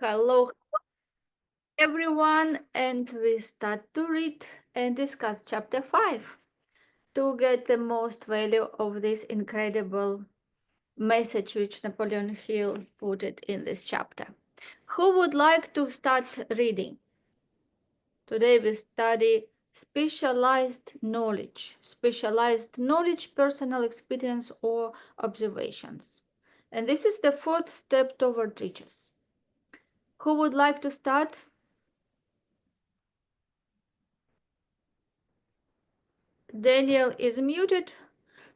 Hello, everyone, and we start to read and discuss chapter 5 to get the most value of this incredible message which Napoleon Hill put it in this chapter. Who would like to start reading? Today we study specialized knowledge, personal experience or observations. And this is the fourth step toward riches. Who would like to start? Daniel is muted.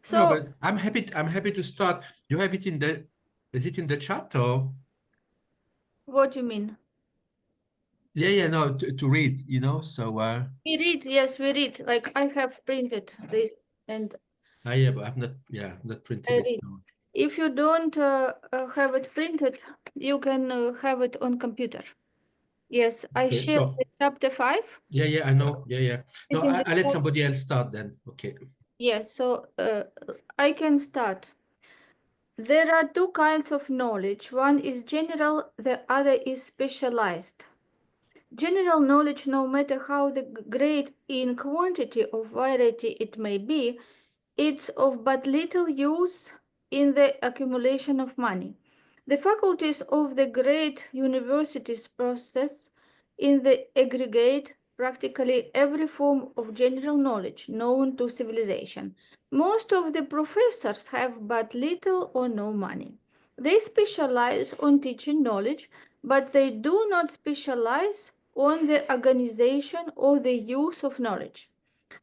No, So, but I'm happy to start. You have it in the, is it in the chat or? what do you mean? Yeah, no, to read, so, We read, yes, we read. Like I have printed this and yeah, but I've not printed I it. read. No. If you don't have it printed, you can have it on computer. Yes, I Okay, shared so, the chapter 5. I know. Yeah. No, It's in the I let chat. somebody else start then. Okay. Yes, so I can start. There are two kinds of knowledge. One is general, the other is specialized. General knowledge, no matter how great in quantity or variety it may be, it's of but little use in the accumulation of money. The faculties of the great universities possess in the aggregate practically every form of general knowledge known to civilization. Most of the professors have but little or no money. They specialize on teaching knowledge, but they do not specialize on the organization or the use of knowledge.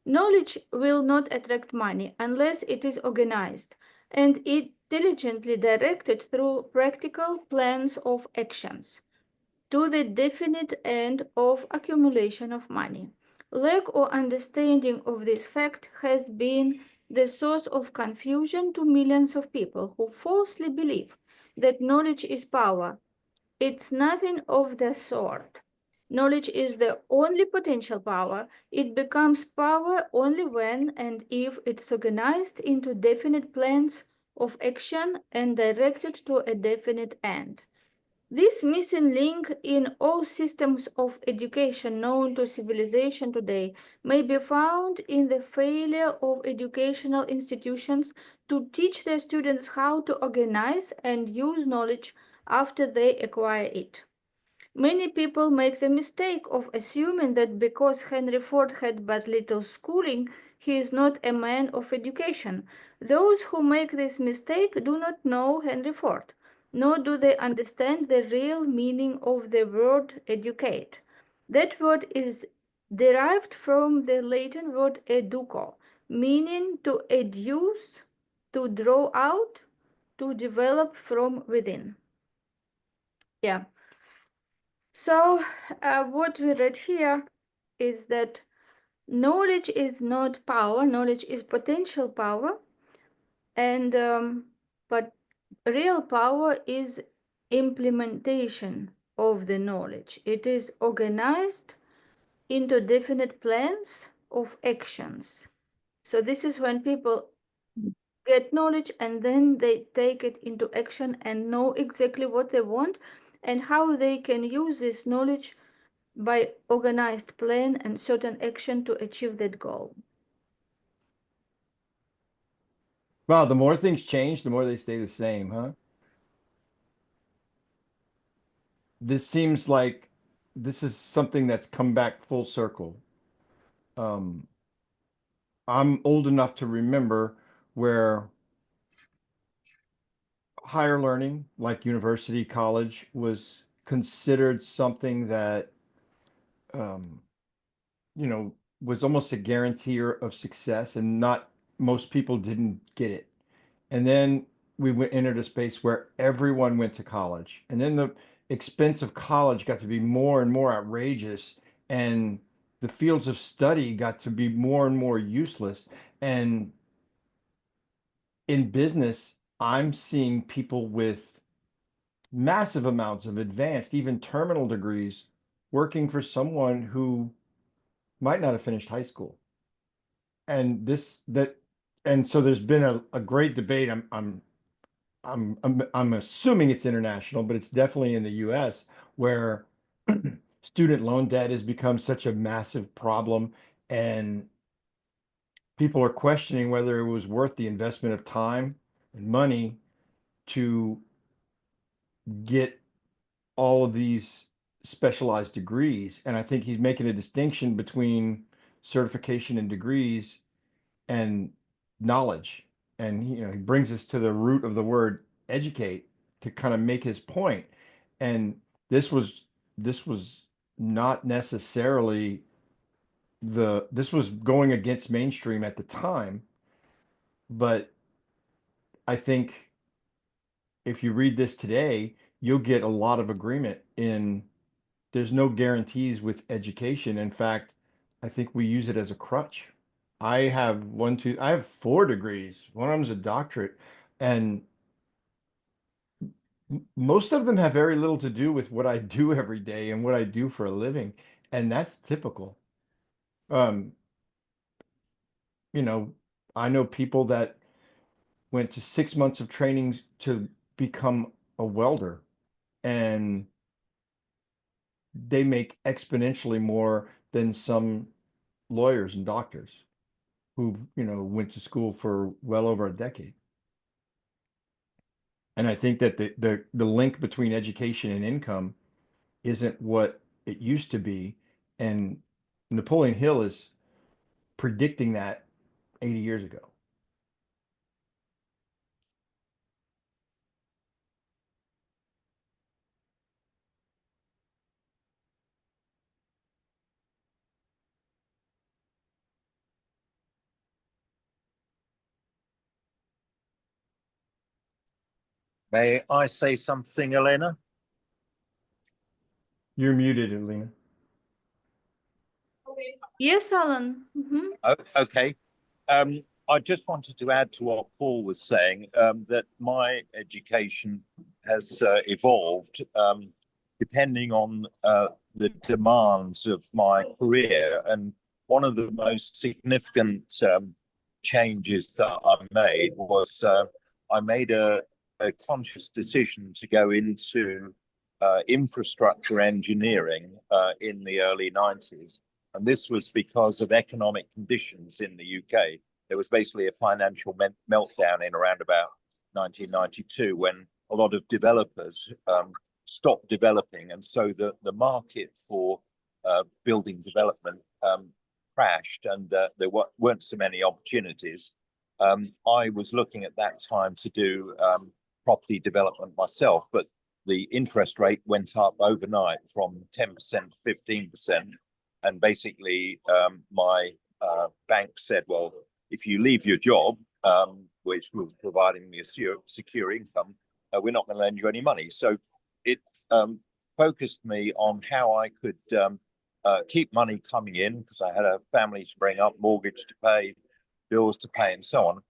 Knowledge will not attract money unless it is organized and intelligently directed through practical plans of actions to the definite end of accumulation of money. Lack or understanding of this fact has been the source of confusion to millions of people who falsely believe that knowledge is power. It's nothing of the sort. Knowledge is the only potential power. It becomes power only when and if it's organized into definite plans of action and directed to a definite end. This missing link in all systems of education known to civilization today may be found in the failure of educational institutions to teach their students how to organize and use knowledge after they acquire it. Many people make the mistake of assuming that because Henry Ford had but little schooling, he is not a man of education. Those who make this mistake do not know Henry Ford, nor do they understand the real meaning of the word educate. That word is derived from the Latin word educo, meaning to educe, to draw out, to develop from within. Yeah. So, what we read here is that knowledge is not power, knowledge is potential power, and but real power is implementation of the knowledge. It is organized into definite plans of actions. So, this is when people get knowledge and then they take it into action and know exactly what they want and how they can use this knowledge by organized plan and certain action to achieve that goal. Wow, the more things change, the more they stay the same, huh? This seems like this is something that's come back full circle. Um, I'm old enough to remember where higher learning, like university, college, was considered something that, um, you know, was almost a guarantor of success, and not most people didn't get it. And then we entered a space where everyone went to college. And then the expense of college got to be more and more outrageous. And the fields of study got to be more and more useless. And in business, I'm seeing people with massive amounts of advanced, even terminal degrees, working for someone who might not have finished high school. And this, that, and so there's been a great debate. I'm I'm assuming it's international, but it's definitely in the US, where student loan debt has become such a massive problem, and people are questioning whether it was worth the investment of time and money to get all of these specialized degrees. And I think he's making a distinction between certification and degrees and knowledge. And he brings us to the root of the word educate to kind of make his point. And this was not necessarily this was going against mainstream at the time, but I think if you read this today, you'll get a lot of agreement in there's no guarantees with education. In fact, I think we use it as a crutch. I have 4 degrees. One of them is a doctorate, and most of them have very little to do with what I do every day and what I do for a living. And that's typical. Um, you know, I know people that went to 6 months of training to become a welder, and they make exponentially more than some lawyers and doctors who, went to school for well over a decade. And I think that the link between education and income isn't what it used to be. And Napoleon Hill is predicting that 80 years ago. May I say something, Elena? You're muted, Elena. Yes, Alan. Oh, okay. I just wanted to add to what Paul was saying, that my education has evolved depending on the demands of my career. And one of the most significant changes that I made was I made a conscious decision to go into infrastructure engineering in the early 90s. And this was because of economic conditions in the UK. There was basically a financial meltdown in around about 1992 when a lot of developers stopped developing. And so the market for building development crashed, and there weren't so many opportunities. I was looking at that time to do property development myself, but the interest rate went up overnight from 10% to 15%. And basically, my bank said, well, if you leave your job, which was providing me a secure income, we're not going to lend you any money. So it focused me on how I could keep money coming in, because I had a family to bring up, mortgage to pay, bills to pay, and so on.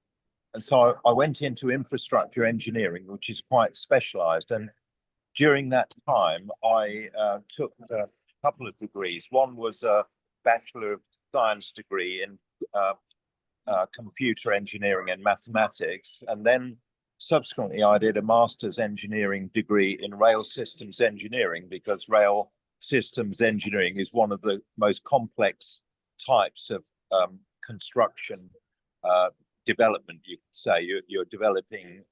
And so I went into infrastructure engineering, which is quite specialized. And during that time, I took a couple of degrees. One was a Bachelor of Science degree in computer engineering and mathematics. And then subsequently, I did a master's engineering degree in rail systems engineering, because rail systems engineering is one of the most complex types of construction development, you could say. You're developing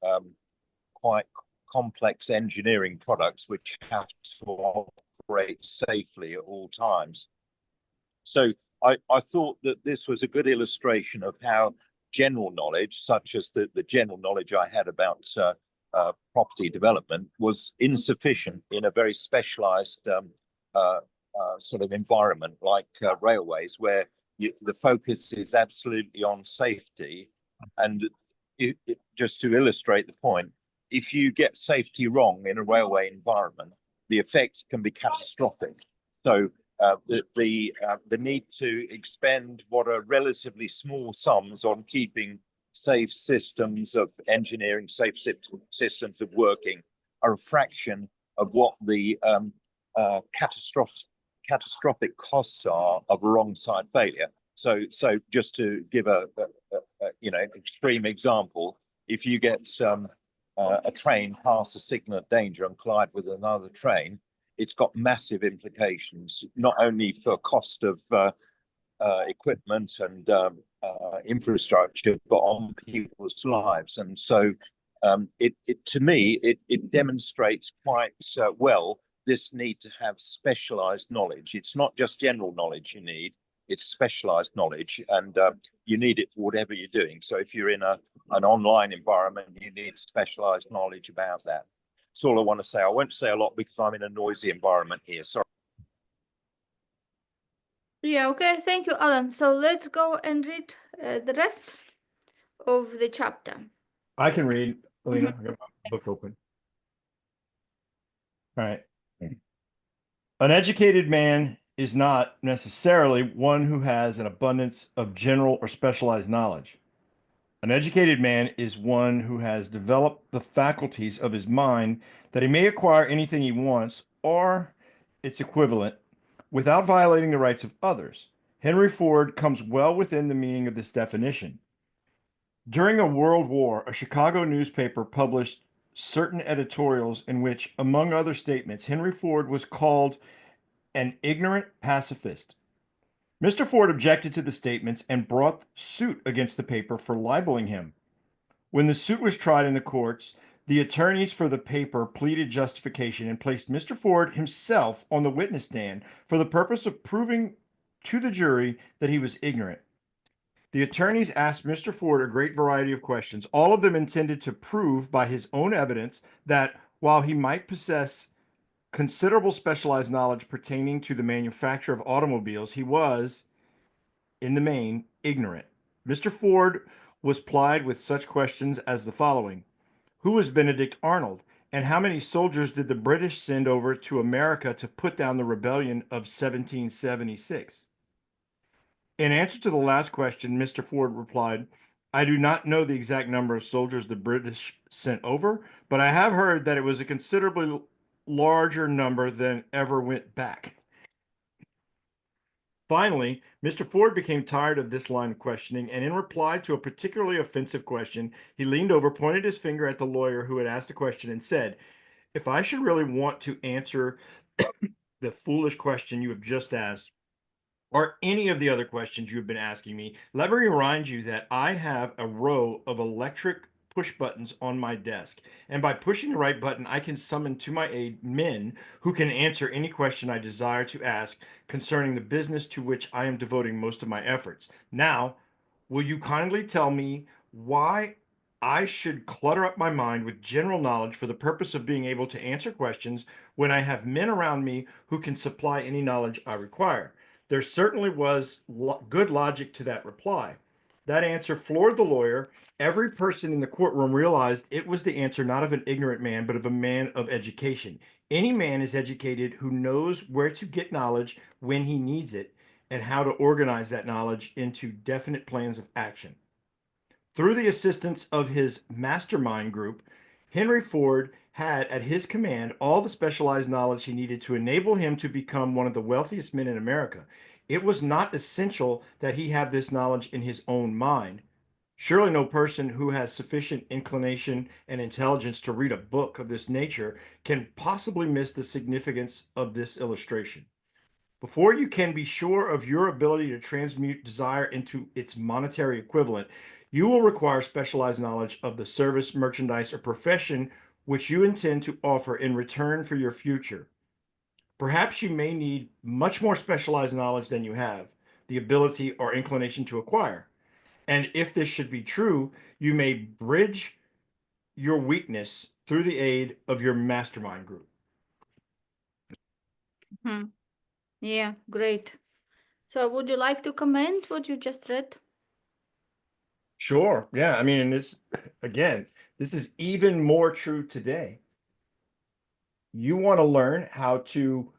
quite complex engineering products which have to operate safely at all times. So I thought that this was a good illustration of how general knowledge, such as the general knowledge I had about property development, was insufficient in a very specialized sort of environment like railways, where the focus is absolutely on safety. And just to illustrate the point, if you get safety wrong in a railway environment, the effects can be catastrophic. So the need to expend what are relatively small sums on keeping safe systems of engineering, safe systems of working, are a fraction of what the catastrophic costs are of a wrong side failure. So just to give a extreme example, if you get a train pass a signal of danger and collide with another train, it's got massive implications, not only for cost of equipment and infrastructure, but on people's lives. And so to me, it demonstrates quite well this need to have specialized knowledge. It's not just general knowledge you need, it's specialized knowledge, and you need it for whatever you're doing. So if you're in an online environment, you need specialized knowledge about that. That's all I want to say. I won't say a lot because I'm in a noisy environment here. Sorry. Yeah, okay, thank you, Alan. So let's go and read the rest of the chapter. I can read, Elena. I got my book open. All right. An educated man is not necessarily one who has an abundance of general or specialized knowledge. An educated man is one who has developed the faculties of his mind that he may acquire anything he wants or its equivalent without violating the rights of others. Henry Ford comes well within the meaning of this definition. During a world war, a Chicago newspaper published certain editorials in which, among other statements, Henry Ford was called an ignorant pacifist. Mr. Ford objected to the statements and brought suit against the paper for libeling him. When the suit was tried in the courts, the attorneys for the paper pleaded justification and placed Mr. Ford himself on the witness stand for the purpose of proving to the jury that he was ignorant. The attorneys asked Mr. Ford a great variety of questions, all of them intended to prove by his own evidence that while he might possess considerable specialized knowledge pertaining to the manufacture of automobiles, he was, in the main, ignorant. Mr. Ford was plied with such questions as the following: who was Benedict Arnold, and how many soldiers did the British send over to America to put down the rebellion of 1776? In answer to the last question, Mr. Ford replied, I do not know the exact number of soldiers the British sent over, but I have heard that it was a considerably larger number than ever went back. Finally, Mr. Ford became tired of this line of questioning, and in reply to a particularly offensive question, he leaned over, pointed his finger at the lawyer who had asked the question, and said, if I should really want to answer the foolish question you have just asked, or any of the other questions you have been asking me, let me remind you that I have a row of electric push buttons on my desk. And by pushing the right button, I can summon to my aid men who can answer any question I desire to ask concerning the business to which I am devoting most of my efforts. Now, will you kindly tell me why I should clutter up my mind with general knowledge for the purpose of being able to answer questions when I have men around me who can supply any knowledge I require? There certainly was good logic to that reply. That answer floored the lawyer. Every person in the courtroom realized it was the answer not of an ignorant man, but of a man of education. Any man is educated who knows where to get knowledge when he needs it and how to organize that knowledge into definite plans of action. Through the assistance of his mastermind group, Henry Ford had at his command all the specialized knowledge he needed to enable him to become one of the wealthiest men in America. It was not essential that he have this knowledge in his own mind. Surely no person who has sufficient inclination and intelligence to read a book of this nature can possibly miss the significance of this illustration. Before you can be sure of your ability to transmute desire into its monetary equivalent, you will require specialized knowledge of the service, merchandise, or profession which you intend to offer in return for your future. Perhaps you may need much more specialized knowledge than you have the ability or inclination to acquire. And if this should be true, you may bridge your weakness through the aid of your mastermind group. Yeah, great. So would you like to comment what you just read? Sure. Yeah. I mean, this again, this is even more true today. You want to learn how to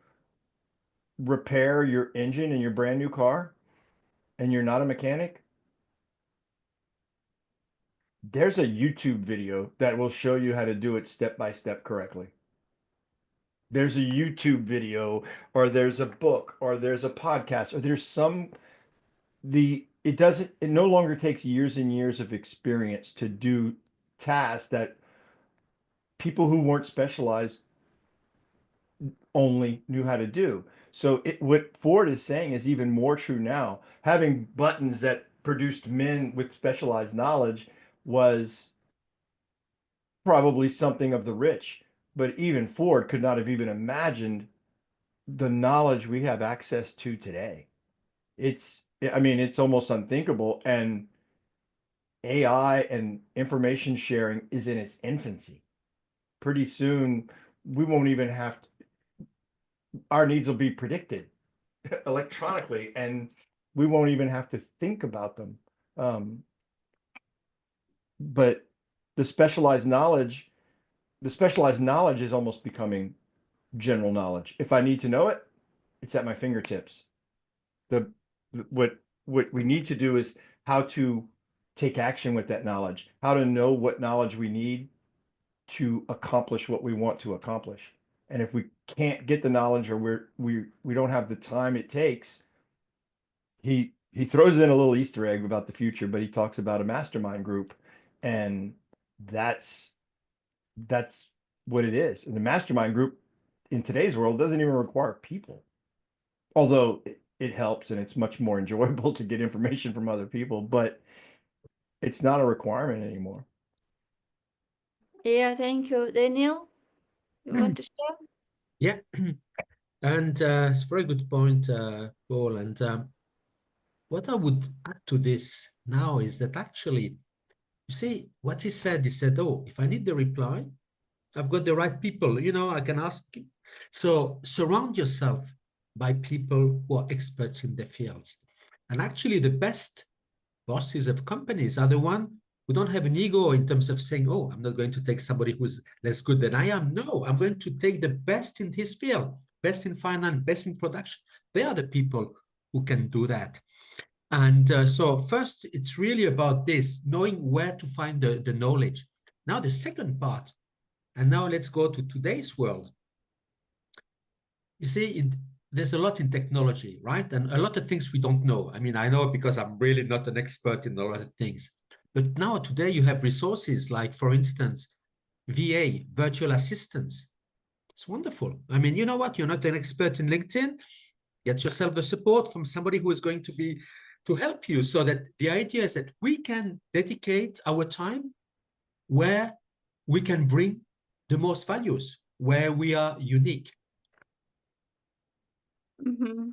repair your engine in your brand new car and you're not a mechanic? There's a YouTube video that will show you how to do it step by step correctly. There's a YouTube video, or there's a book, or there's a podcast, or there's it no longer takes years and years of experience to do tasks that people who weren't specialized only knew how to do. So what Ford is saying is even more true now. Having buttons that produced men with specialized knowledge was probably something of the rich, but even Ford could not have even imagined the knowledge we have access to today. I mean, it's almost unthinkable. And AI and information sharing is in its infancy. Pretty soon, we won't even have to, our needs will be predicted electronically, and we won't even have to think about them. But the specialized knowledge is almost becoming general knowledge. If I need to know it, it's at my fingertips. What we need to do is how to take action with that knowledge, how to know what knowledge we need to accomplish what we want to accomplish. And if we can't get the knowledge, or we don't have the time it takes, he throws in a little Easter egg about the future, but he talks about a mastermind group, and that's what it is. And the mastermind group in today's world doesn't even require people, although it helps and it's much more enjoyable to get information from other people, but it's not a requirement anymore. Yeah, thank you. Daniel, you want to share? Yeah, and it's a very good point, Paul. And what I would add to this now is that actually, you see, what he said, oh, if I need the reply, I've got the right people, you know, I can ask. So surround yourself by people who are experts in their fields. And actually, the best bosses of companies are the ones who don't have an ego in terms of saying, oh, I'm not going to take somebody who's less good than I am. No, I'm going to take the best in his field, best in finance, best in production. They are the people who can do that. And so first, it's really about this, knowing where to find the knowledge. Now, the second part, and now let's go to today's world. You see, there's a lot in technology, right? And a lot of things we don't know. I mean, I know because I'm really not an expert in a lot of things. But now today you have resources like, for instance, VA, virtual assistants. It's wonderful. I mean, you know what? You're not an expert in LinkedIn. Get yourself the support from somebody who is going to help you, so that the idea is that we can dedicate our time where we can bring the most values, where we are unique.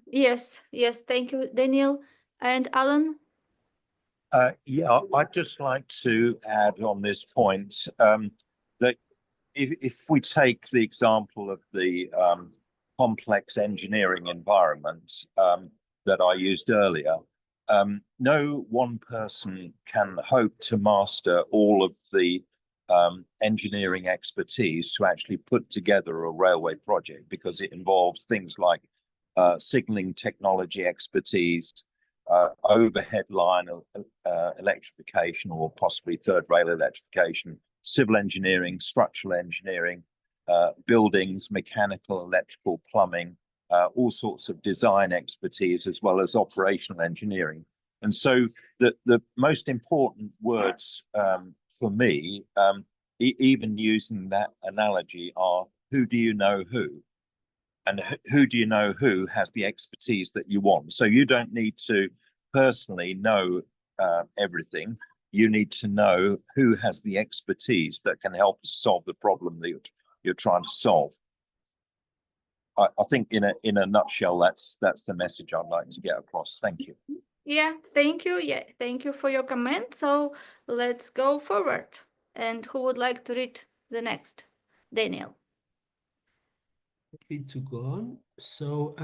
Yes, thank you, Daniel. And Alan? Yeah, I'd just like to add on this point that if we take the example of the complex engineering environment that I used earlier, no one person can hope to master all of the engineering expertise to actually put together a railway project, because it involves things like signaling technology expertise, overhead line electrification, or possibly third rail electrification, civil engineering, structural engineering, buildings, mechanical, electrical, plumbing, all sorts of design expertise, as well as operational engineering. And so the most important words for me, even using that analogy, are who do you know who? And who do you know who has the expertise that you want? So you don't need to personally know everything. You need to know who has the expertise that can help us solve the problem that you're trying to solve. I think in a nutshell, that's the message I'd like to get across. Thank you. Yeah, thank you. Yeah, thank you for your comment. So let's go forward. And who would like to read the next? Daniel. Happy to go on. So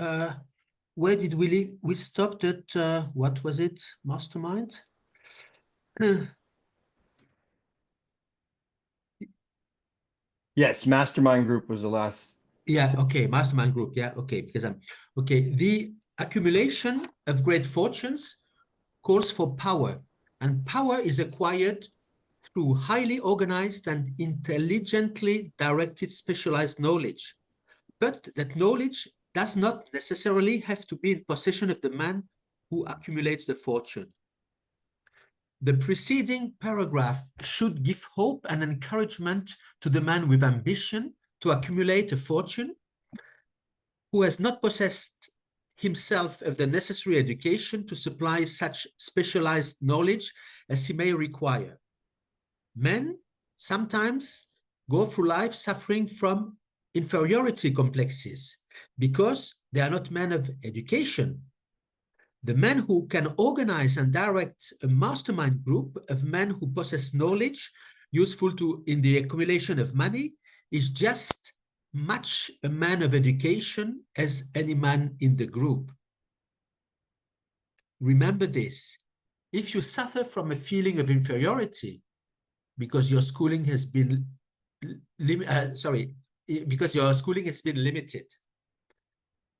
where did we leave? We stopped at, what was it? Mastermind? Yes, mastermind group was the last. Yeah, okay, mastermind group. Yeah, okay, because okay. The accumulation of great fortunes calls for power, and power is acquired through highly organized and intelligently directed specialized knowledge. But that knowledge does not necessarily have to be in possession of the man who accumulates the fortune. The preceding paragraph should give hope and encouragement to the man with ambition to accumulate a fortune, who has not possessed himself of the necessary education to supply such specialized knowledge as he may require. Men sometimes go through life suffering from inferiority complexes because they are not men of education. The man who can organize and direct a mastermind group of men who possess knowledge useful in the accumulation of money is just much a man of education as any man in the group. Remember this: if you suffer from a feeling of inferiority because your schooling has been limited.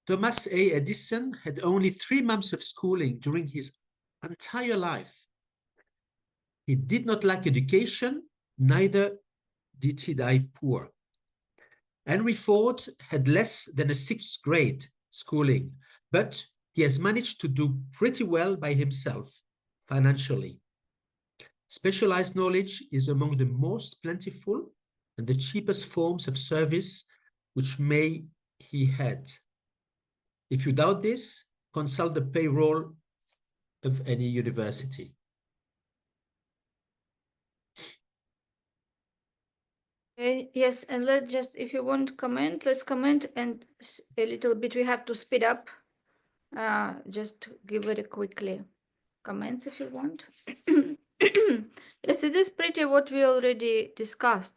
Thomas A. Edison had only 3 months of schooling during his entire life. He did not lack education, neither did he die poor. Henry Ford had less than a 6th grade schooling, but he has managed to do pretty well by himself financially. Specialized knowledge is among the most plentiful and the cheapest forms of service which he had. If you doubt this, consult the payroll of any university. Okay, yes, and let's just, if you want to comment, let's comment, and a little bit, we have to speed up. Just give it quickly comments if you want. Yes, it is pretty what we already discussed,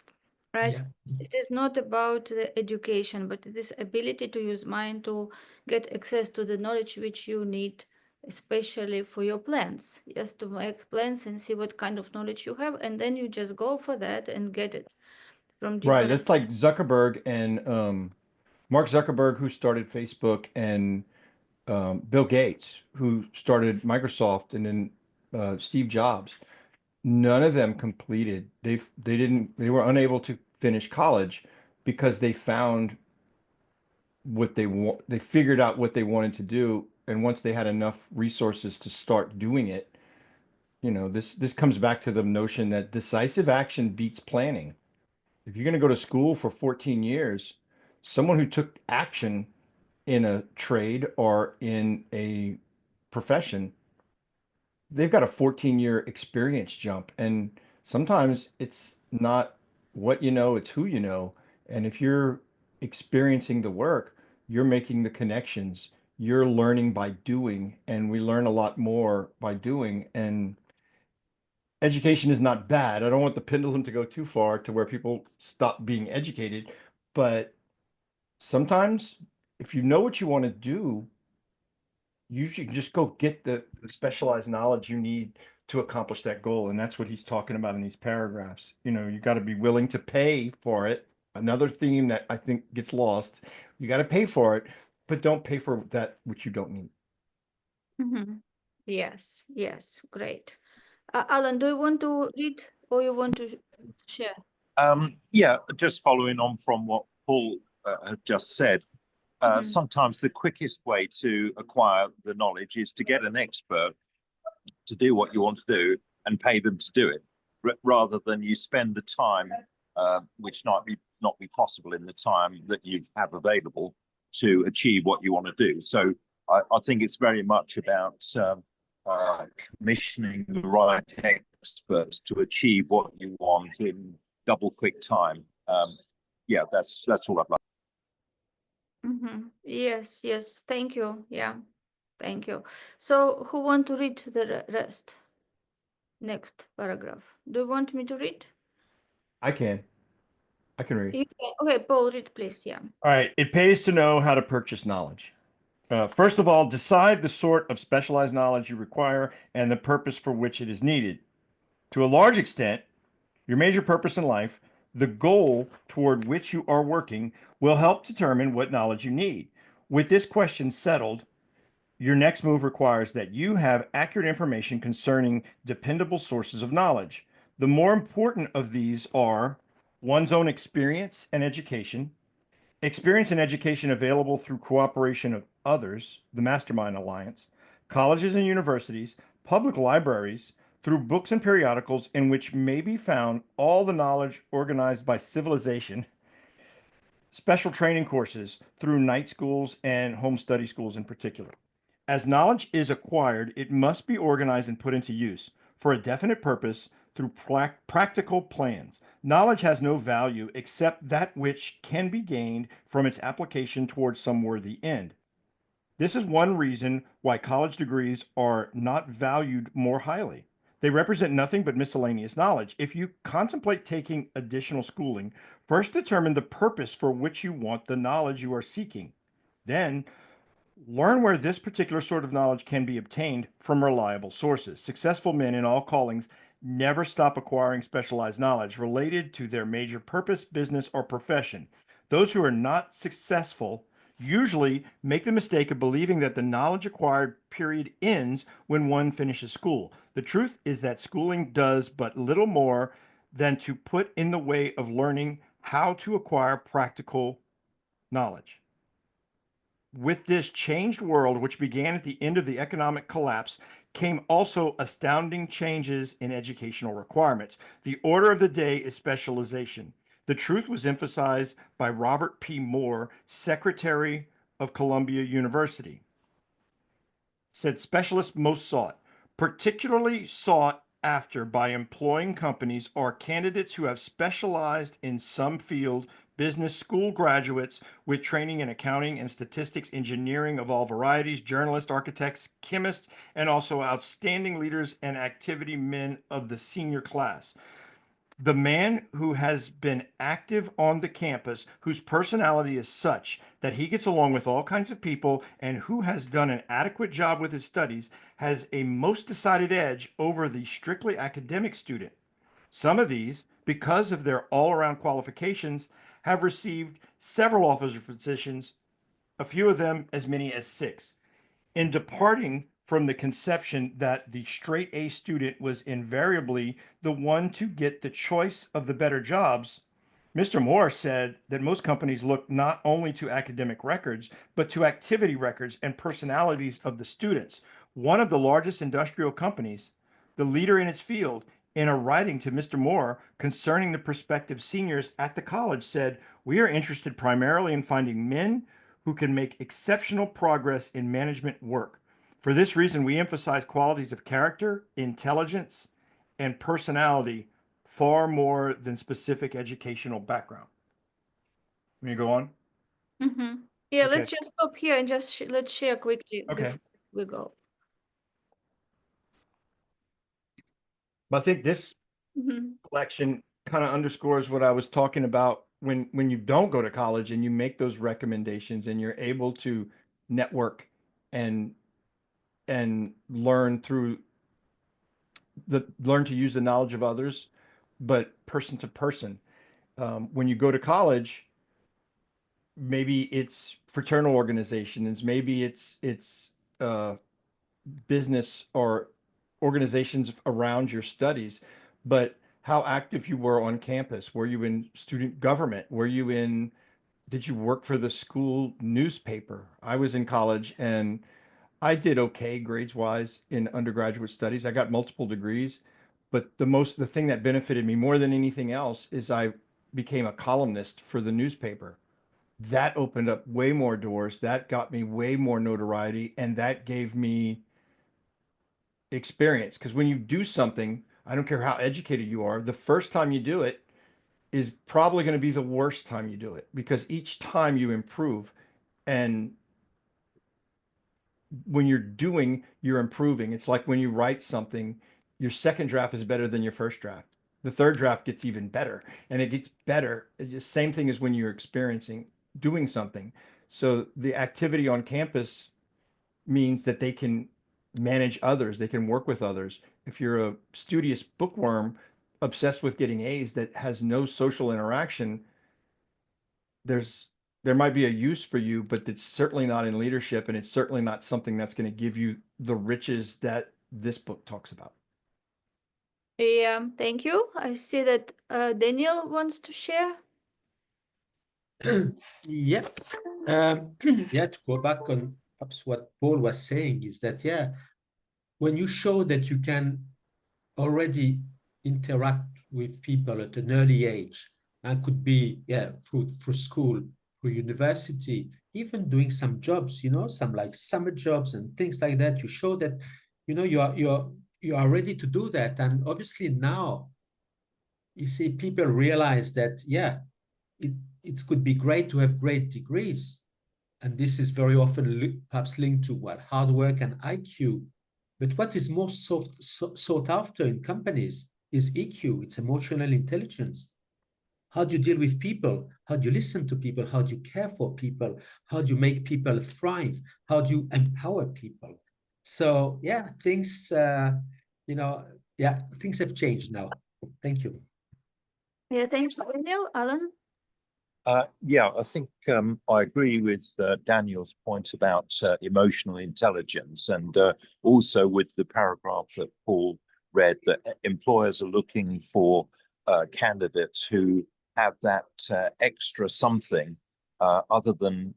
right? Yeah. It is not about the education, but it is ability to use mind to get access to the knowledge which you need, especially for your plans. Yes, to make plans and see what kind of knowledge you have, and then you just go for that and get it from Right. different. That's like Zuckerberg and Mark Zuckerberg, who started Facebook, and Bill Gates, who started Microsoft, and then Steve Jobs. None of them completed. They were unable to finish college because they found what they figured out what they wanted to do, and once they had enough resources to start doing it, this comes back to the notion that decisive action beats planning. If you're going to go to school for 14 years, someone who took action in a trade or in a profession, they've got a 14-year experience jump. And sometimes it's not what you know, it's who you know. And if you're experiencing the work, you're making the connections, you're learning by doing, and we learn a lot more by doing. And education is not bad. I don't want the pendulum to go too far to where people stop being educated, but sometimes if you know what you want to do, you should just go get the specialized knowledge you need to accomplish that goal. And that's what he's talking about in these paragraphs. You got to be willing to pay for it. Another theme that I think gets lost. You got to pay for it, but don't pay for that which you don't need. Yes, yes, great. Alan, do you want to read or you want to share? Yeah, just following on from what Paul had just said, sometimes the quickest way to acquire the knowledge is to get an expert to do what you want to do and pay them to do it, rather than you spend the time, which not be possible in the time that you have available to achieve what you want to do. So I think it's very much about commissioning the right experts to achieve what you want in double quick time. Yeah, that's all I'd like. Yes, yes, thank you. Yeah, thank you. So who want to read the rest? Next paragraph. Do you want me to read? I can read. You can. Okay, Paul, read, please. Yeah. All right. It pays to know how to purchase knowledge. First of all, decide the sort of specialized knowledge you require and the purpose for which it is needed. To a large extent, your major purpose in life, the goal toward which you are working, will help determine what knowledge you need. With this question settled, your next move requires that you have accurate information concerning dependable sources of knowledge. The more important of these are one's own experience and education available through cooperation of others, the Mastermind Alliance, colleges and universities, public libraries, through books and periodicals in which may be found all the knowledge organized by civilization, special training courses through night schools and home study schools in particular. As knowledge is acquired, it must be organized and put into use for a definite purpose through practical plans. Knowledge has no value except that which can be gained from its application towards some worthy end. This is one reason why college degrees are not valued more highly. They represent nothing but miscellaneous knowledge. If you contemplate taking additional schooling, first determine the purpose for which you want the knowledge you are seeking. Then learn where this particular sort of knowledge can be obtained from reliable sources. Successful men in all callings never stop acquiring specialized knowledge related to their major purpose, business, or profession. Those who are not successful usually make the mistake of believing that the knowledge acquired period ends when one finishes school. The truth is that schooling does but little more than to put in the way of learning how to acquire practical knowledge. With this changed world, which began at the end of the economic collapse, came also astounding changes in educational requirements. The order of the day is specialization. The truth was emphasized by Robert P. Moore, Secretary of Columbia University. Said specialists most sought, particularly sought after by employing companies, are candidates who have specialized in some field, business school graduates with training in accounting and statistics, engineering of all varieties, journalists, architects, chemists, and also outstanding leaders and activity men of the senior class. The man who has been active on the campus, whose personality is such that he gets along with all kinds of people and who has done an adequate job with his studies, has a most decided edge over the strictly academic student. Some of these, because of their all-around qualifications, have received several offers of positions, a few of them as many as 6. In departing from the conception that the straight A student was invariably the one to get the choice of the better jobs, Mr. Moore said that most companies look not only to academic records, but to activity records and personalities of the students. One of the largest industrial companies, the leader in its field, in a writing to Mr. Moore concerning the prospective seniors at the college, said, "We are interested primarily in finding men who can make exceptional progress in management work. For this reason, we emphasize qualities of character, intelligence, and personality far more than specific educational background." Let me go on. Yeah, Okay. let's just stop here and just let's share quickly Okay. before we go. But I think this collection kind of underscores what I was talking about when you don't go to college and you make those recommendations and you're able to network and learn to use the knowledge of others, but person to person. When you go to college, maybe it's fraternal organizations, maybe it's business or organizations around your studies, but how active you were on campus. Were you in student government? Did you work for the school newspaper? I was in college and I did okay grades wise in undergraduate studies. I got multiple degrees, but the thing that benefited me more than anything else is I became a columnist for the newspaper. That opened up way more doors. That got me way more notoriety, and that gave me experience. Because when you do something, I don't care how educated you are, the first time you do it is probably going to be the worst time you do it because each time you improve. And when you're doing, you're improving. It's like when you write something, your second draft is better than your first draft. The third draft gets even better, and it gets better. It's the same thing as when you're experiencing doing something. So the activity on campus means that they can manage others, they can work with others. If you're a studious bookworm obsessed with getting A's that has no social interaction, there might be a use for you, but it's certainly not in leadership, and it's certainly not something that's going to give you the riches that this book talks about. Yeah, thank you. I see that Daniel wants to share. Yeah. Yeah, to go back on perhaps what Paul was saying is that, yeah, when you show that you can already interact with people at an early age, and could be, yeah, through school, through university, even doing some jobs, some like summer jobs and things like that. You show that, you are ready to do that. And obviously now you see people realize that, yeah, it could be great to have great degrees. And this is very often perhaps linked to what hard work and IQ. But what is more sought after in companies is EQ, it's emotional intelligence. How do you deal with people? How do you listen to people? How do you care for people? How do you make people thrive? How do you empower people? So yeah, things things have changed now. Thank you. Yeah, thanks, Daniel. Alan? Yeah, I think I agree with Daniel's point about emotional intelligence, and also with the paragraph that Paul read, that employers are looking for candidates who have that extra something other than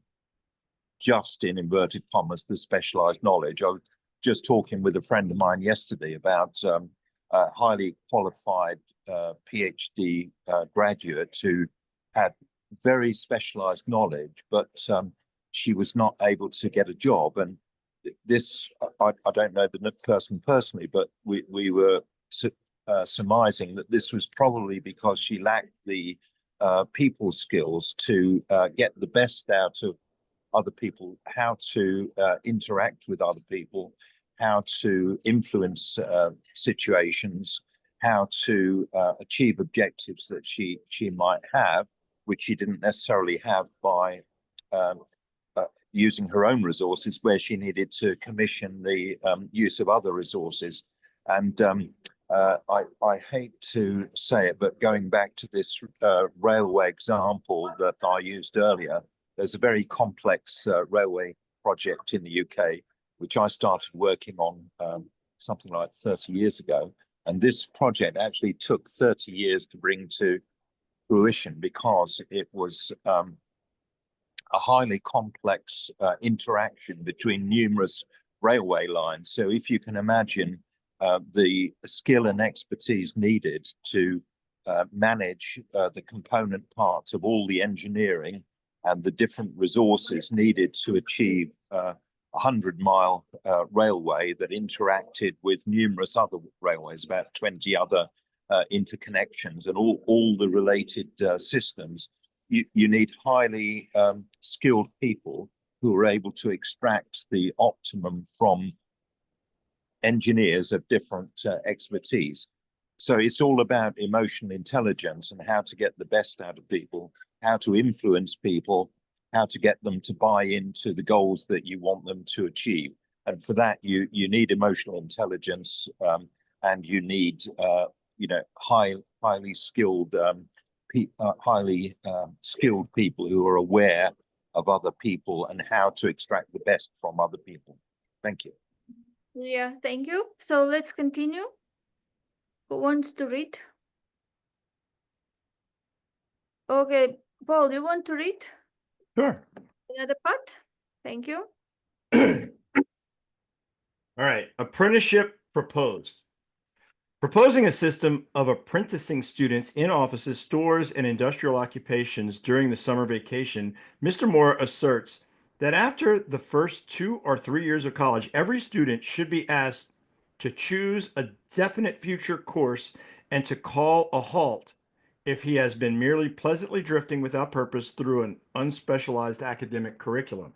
just, in inverted commas, the specialized knowledge. I was just talking with a friend of mine yesterday about a highly qualified PhD graduate who had very specialized knowledge, but she was not able to get a job. And this, I don't know the person personally, but we were surmising that this was probably because she lacked the people skills to get the best out of other people, how to interact with other people, how to influence situations, how to achieve objectives that she might have, which she didn't necessarily have by using her own resources, where she needed to commission the use of other resources. And I hate to say it, but going back to this railway example that I used earlier, there's a very complex railway project in the UK, which I started working on something like 30 years ago. And this project actually took 30 years to bring to fruition because it was a highly complex interaction between numerous railway lines. So if you can imagine the skill and expertise needed to manage the component parts of all the engineering and the different resources needed to achieve a 100-mile railway that interacted with numerous other railways, about 20 other interconnections and all the related systems, you need highly skilled people who are able to extract the optimum from engineers of different expertise. So it's all about emotional intelligence and how to get the best out of people, how to influence people, how to get them to buy into the goals that you want them to achieve. And for that, you need emotional intelligence, and you need highly skilled skilled people who are aware of other people and how to extract the best from other people. Thank you. Yeah, thank you. So let's continue. Who wants to read? Okay, Paul, you want to read Sure. another part? Thank you. All right. Apprenticeship proposed. Proposing a system of apprenticing students in offices, stores, and industrial occupations during the summer vacation, Mr. Moore asserts that after the first 2 or 3 years of college, every student should be asked to choose a definite future course and to call a halt if he has been merely pleasantly drifting without purpose through an unspecialized academic curriculum.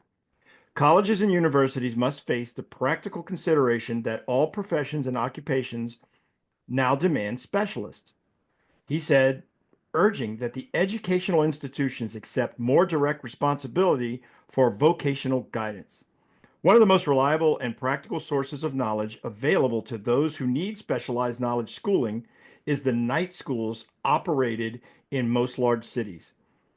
Colleges and universities must face the practical consideration that all professions and occupations now demand specialists. He said, urging that the educational institutions accept more direct responsibility for vocational guidance. One of the most reliable and practical sources of knowledge available to those who need specialized knowledge schooling is the night schools operated in most large cities.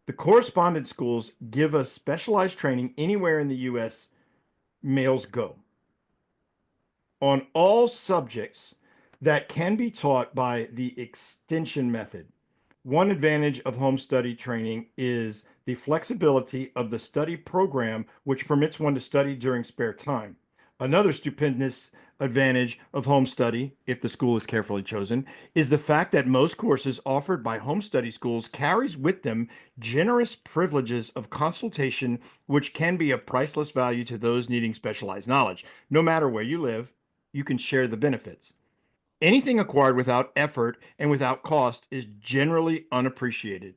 The correspondence schools give us specialized training anywhere in the U.S. males go on all subjects that can be taught by the extension method. One advantage of home study training is the flexibility of the study program, which permits one to study during spare time. Another stupendous advantage of home study, if the school is carefully chosen, is the fact that most courses offered by home study schools carries with them generous privileges of consultation, which can be of priceless value to those needing specialized knowledge. No matter where you live, you can share the benefits. Anything acquired without effort and without cost is generally unappreciated.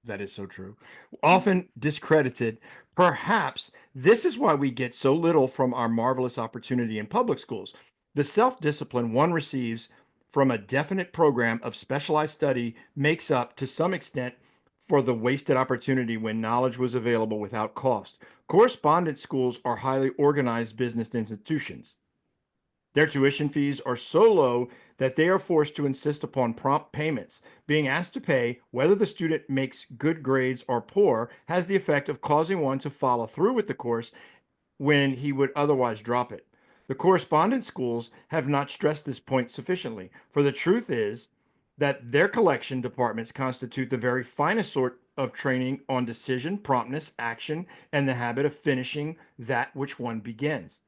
That is so true. Often discredited. Perhaps this is why we get so little from our marvelous opportunity in public schools. The self-discipline one receives from a definite program of specialized study makes up to some extent for the wasted opportunity when knowledge was available without cost. Correspondence schools are highly organized business institutions. Their tuition fees are so low that they are forced to insist upon prompt payments. Being asked to pay, whether the student makes good grades or poor, has the effect of causing one to follow through with the course when he would otherwise drop it. The correspondence schools have not stressed this point sufficiently, for the truth is that their collection departments constitute the very finest sort of training on decision, promptness, action, and the habit of finishing that which one begins.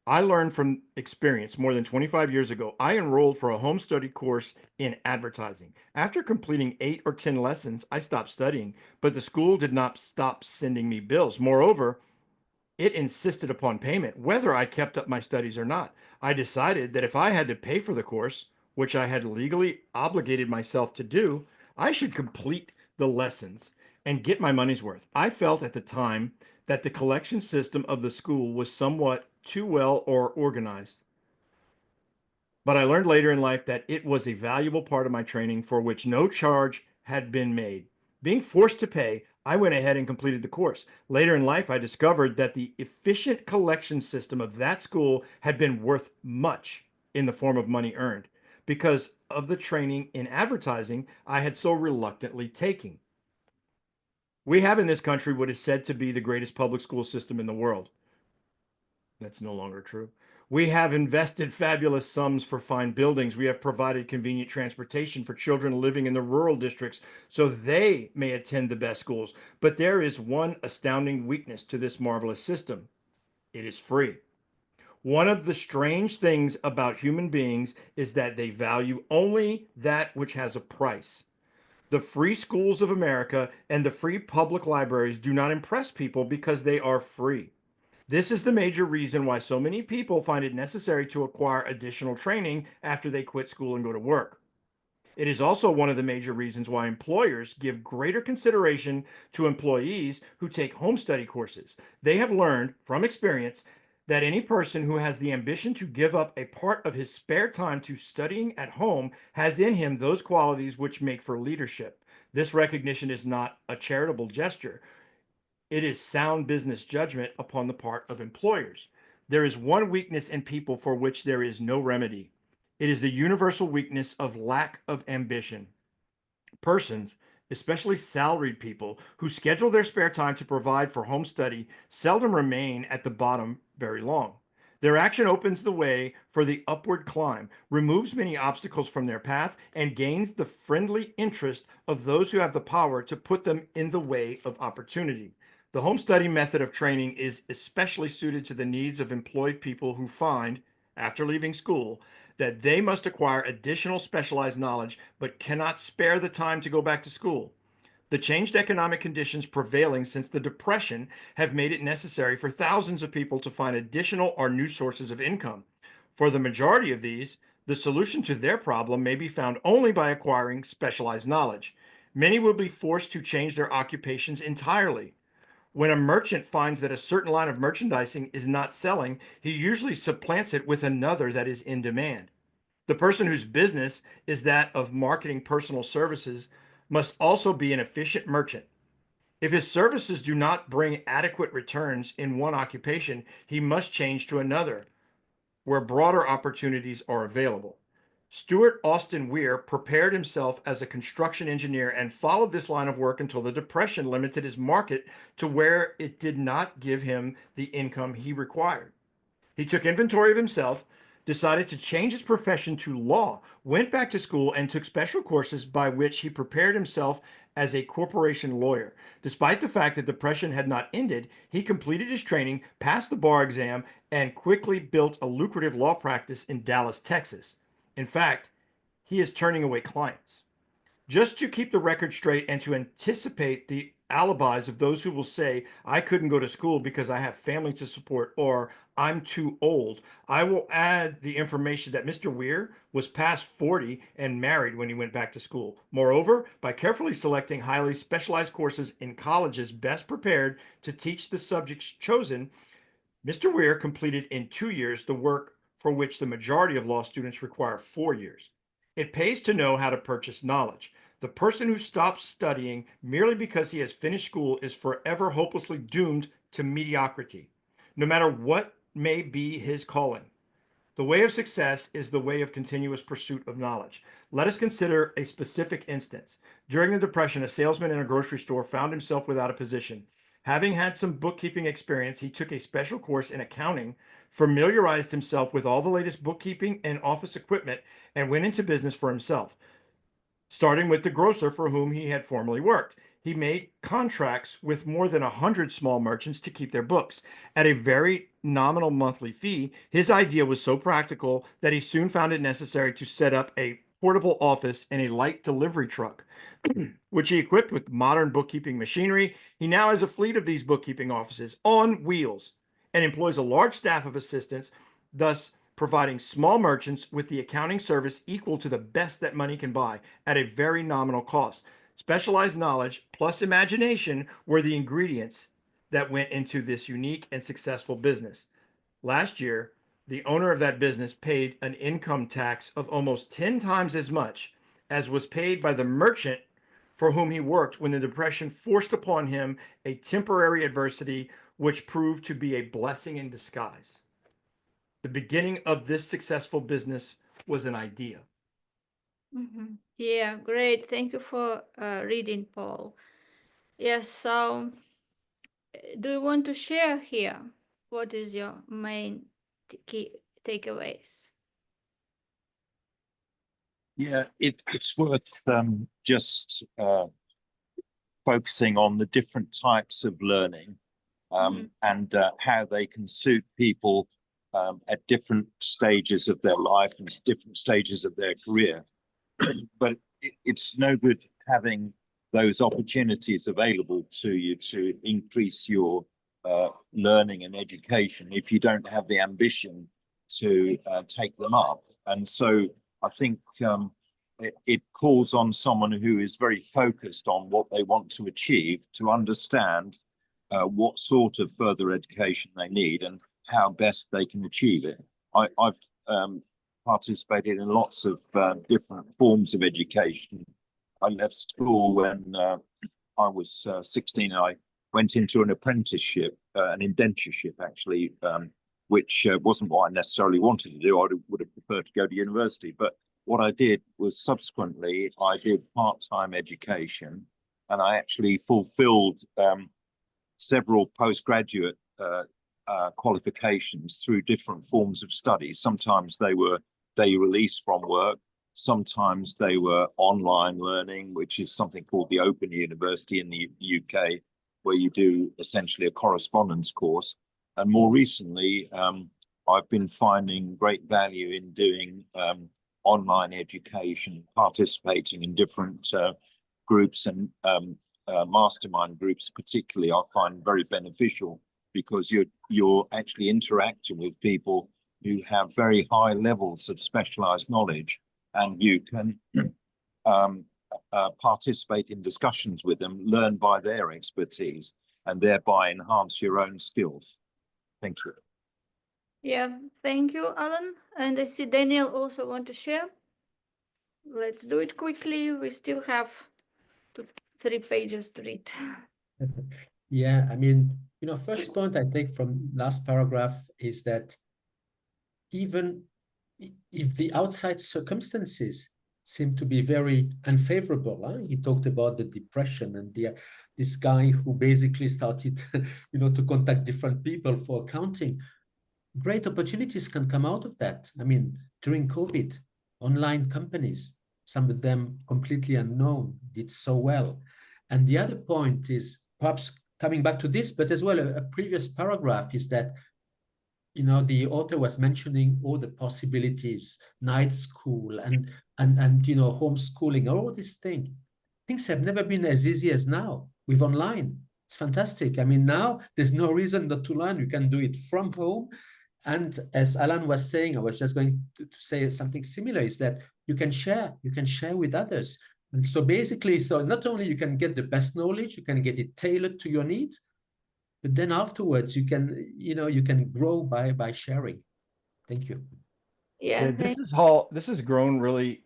I learned from experience more than 25 years ago. I enrolled for a home study course in advertising. After completing 8 or 10 lessons, I stopped studying, but the school did not stop sending me bills. Moreover, it insisted upon payment, whether I kept up my studies or not. I decided that if I had to pay for the course, which I had legally obligated myself to do, I should complete the lessons and get my money's worth. I felt at the time that the collection system of the school was somewhat too well or organized. But I learned later in life that it was a valuable part of my training for which no charge had been made. Being forced to pay, I went ahead and completed the course. Later in life, I discovered that the efficient collection system of that school had been worth much in the form of money earned because of the training in advertising I had so reluctantly taken. We have in this country what is said to be the greatest public school system in the world. That's no longer true. We have invested fabulous sums for fine buildings. We have provided convenient transportation for children living in the rural districts so they may attend the best schools. But there is one astounding weakness to this marvelous system. It is free. One of the strange things about human beings is that they value only that which has a price. The free schools of America and the free public libraries do not impress people because they are free. This is the major reason why so many people find it necessary to acquire additional training after they quit school and go to work. It is also one of the major reasons why employers give greater consideration to employees who take home study courses. They have learned from experience that any person who has the ambition to give up a part of his spare time to studying at home has in him those qualities which make for leadership. This recognition is not a charitable gesture. It is sound business judgment upon the part of employers. There is one weakness in people for which there is no remedy. It is the universal weakness of lack of ambition. Persons, especially salaried people, who schedule their spare time to provide for home study seldom remain at the bottom very long. Their action opens the way for the upward climb, removes many obstacles from their path, and gains the friendly interest of those who have the power to put them in the way of opportunity. The home study method of training is especially suited to the needs of employed people who find, after leaving school, that they must acquire additional specialized knowledge but cannot spare the time to go back to school. The changed economic conditions prevailing since the Depression have made it necessary for thousands of people to find additional or new sources of income. For the majority of these, the solution to their problem may be found only by acquiring specialized knowledge. Many will be forced to change their occupations entirely. When a merchant finds that a certain line of merchandising is not selling, he usually supplants it with another that is in demand. The person whose business is that of marketing personal services must also be an efficient merchant. If his services do not bring adequate returns in one occupation, he must change to another where broader opportunities are available. Stuart Austin Weir prepared himself as a construction engineer and followed this line of work until the Depression limited his market to where it did not give him the income he required. He took inventory of himself, decided to change his profession to law, went back to school, and took special courses by which he prepared himself as a corporation lawyer. Despite the fact that depression had not ended, he completed his training, passed the bar exam, and quickly built a lucrative law practice in Dallas, Texas. In fact, he is turning away clients. Just to keep the record straight and to anticipate the alibis of those who will say, I couldn't go to school because I have family to support or I'm too old, I will add the information that Mr. Weir was past 40 and married when he went back to school. Moreover, by carefully selecting highly specialized courses in colleges best prepared to teach the subjects chosen, Mr. Weir completed in 2 years the work for which the majority of law students require 4 years. It pays to know how to purchase knowledge. The person who stops studying merely because he has finished school is forever hopelessly doomed to mediocrity, no matter what may be his calling. The way of success is the way of continuous pursuit of knowledge. Let us consider a specific instance. During the Depression, a salesman in a grocery store found himself without a position. Having had some bookkeeping experience, he took a special course in accounting, familiarized himself with all the latest bookkeeping and office equipment, and went into business for himself. Starting with the grocer for whom he had formerly worked, he made contracts with more than 100 small merchants to keep their books. At a very nominal monthly fee, his idea was so practical that he soon found it necessary to set up a portable office and a light delivery truck, which he equipped with modern bookkeeping machinery. He now has a fleet of these bookkeeping offices on wheels and employs a large staff of assistants, thus providing small merchants with the accounting service equal to the best that money can buy at a very nominal cost. Specialized knowledge plus imagination were the ingredients that went into this unique and successful business. Last year, the owner of that business paid an income tax of almost 10 times as much as was paid by the merchant for whom he worked when the Depression forced upon him a temporary adversity which proved to be a blessing in disguise. The beginning of this successful business was an idea. Yeah, great. Thank you for reading, Paul. Yes, so do you want to share here? What is your main key takeaways? Yeah, it's worth just focusing on the different types of learning and how they can suit people at different stages of their life and different stages of their career. But it's no good having those opportunities available to you to increase your learning and education if you don't have the ambition to take them up. And so I think it calls on someone who is very focused on what they want to achieve to understand what sort of further education they need and how best they can achieve it. I've participated in lots of different forms of education. I left school when I was 16. I went into an apprenticeship, an indentureship actually, which wasn't what I necessarily wanted to do. I would have preferred to go to university. But what I did was subsequently, I did part-time education, and I actually fulfilled several postgraduate qualifications through different forms of study. Sometimes they were day release from work. Sometimes they were online learning, which is something called the Open University in the UK, where you do essentially a correspondence course. And more recently, I've been finding great value in doing online education, participating in different groups and mastermind groups particularly, I find very beneficial because you're actually interacting with people who have very high levels of specialized knowledge, and you can participate in discussions with them, learn by their expertise, and thereby enhance your own skills. Thank you. Yeah, thank you, Alan. And I see Daniel also want to share. Let's do it quickly. We still have 3 pages to read. Yeah, I mean, first point I take from last paragraph is that even if the outside circumstances seem to be very unfavorable, he talked about the depression and this guy who basically started, to contact different people for accounting. Great opportunities can come out of that. I mean, during COVID, online companies, some of them completely unknown, did so well. And the other point is perhaps coming back to this, but as well a previous paragraph is that the author was mentioning all the possibilities, night school and homeschooling, all these things. Things have never been as easy as now with online. It's fantastic. I mean, now there's no reason not to learn. You can do it from home. And as Alan was saying, I was just going to say something similar, is that you can share with others. And so basically, so not only you can get the best knowledge, you can get it tailored to your needs, but then afterwards you can grow by sharing. Thank you. Yeah, This has grown really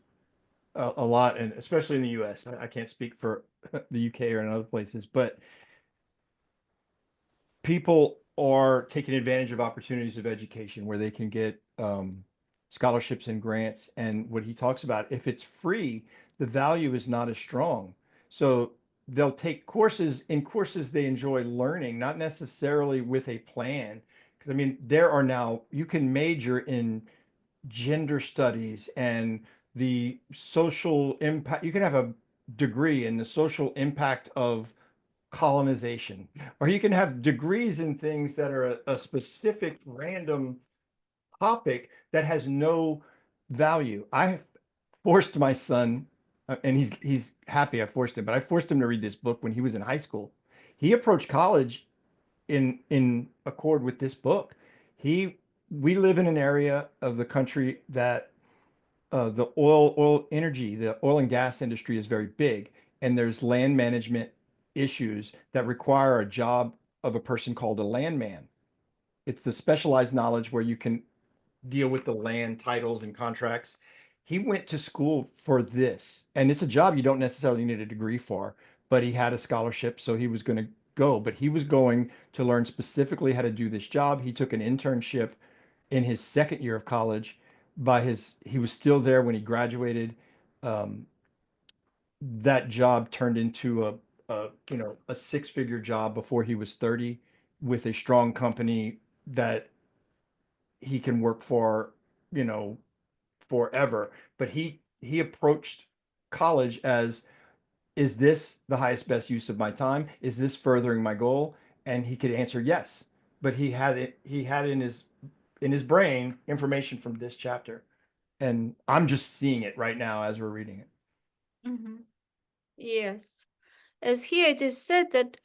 a lot, and especially in the US. I can't speak for the UK or in other places, but people are taking advantage of opportunities of education where they can get scholarships and grants. And what he talks about, if it's free, the value is not as strong. So they'll take courses they enjoy learning, not necessarily with a plan. Because I mean, you can major in gender studies and the social impact. You can have a degree in the social impact of colonization, or you can have degrees in things that are a specific random topic that has no value. I have forced my son, and he's happy I forced him, but I forced him to read this book when he was in high school. He approached college in accord with this book. We live in an area of the country that the the oil and gas industry is very big, and there's land management issues that require a job of a person called a landman. It's the specialized knowledge where you can deal with the land titles and contracts. He went to school for this, and it's a job you don't necessarily need a degree for, but he had a scholarship, so he was going to go. But he was going to learn specifically how to do this job. He took an internship in his second year of college. He was still there when he graduated. Um, that job turned into a six-figure job before he was 30 with a strong company that he can work for, you know, forever. But he approached college as, is this the highest best use of my time? Is this furthering my goal? And he could answer yes. But he had in his brain information from this chapter. And I'm just seeing it right now as we're reading it. yes. As here it is said that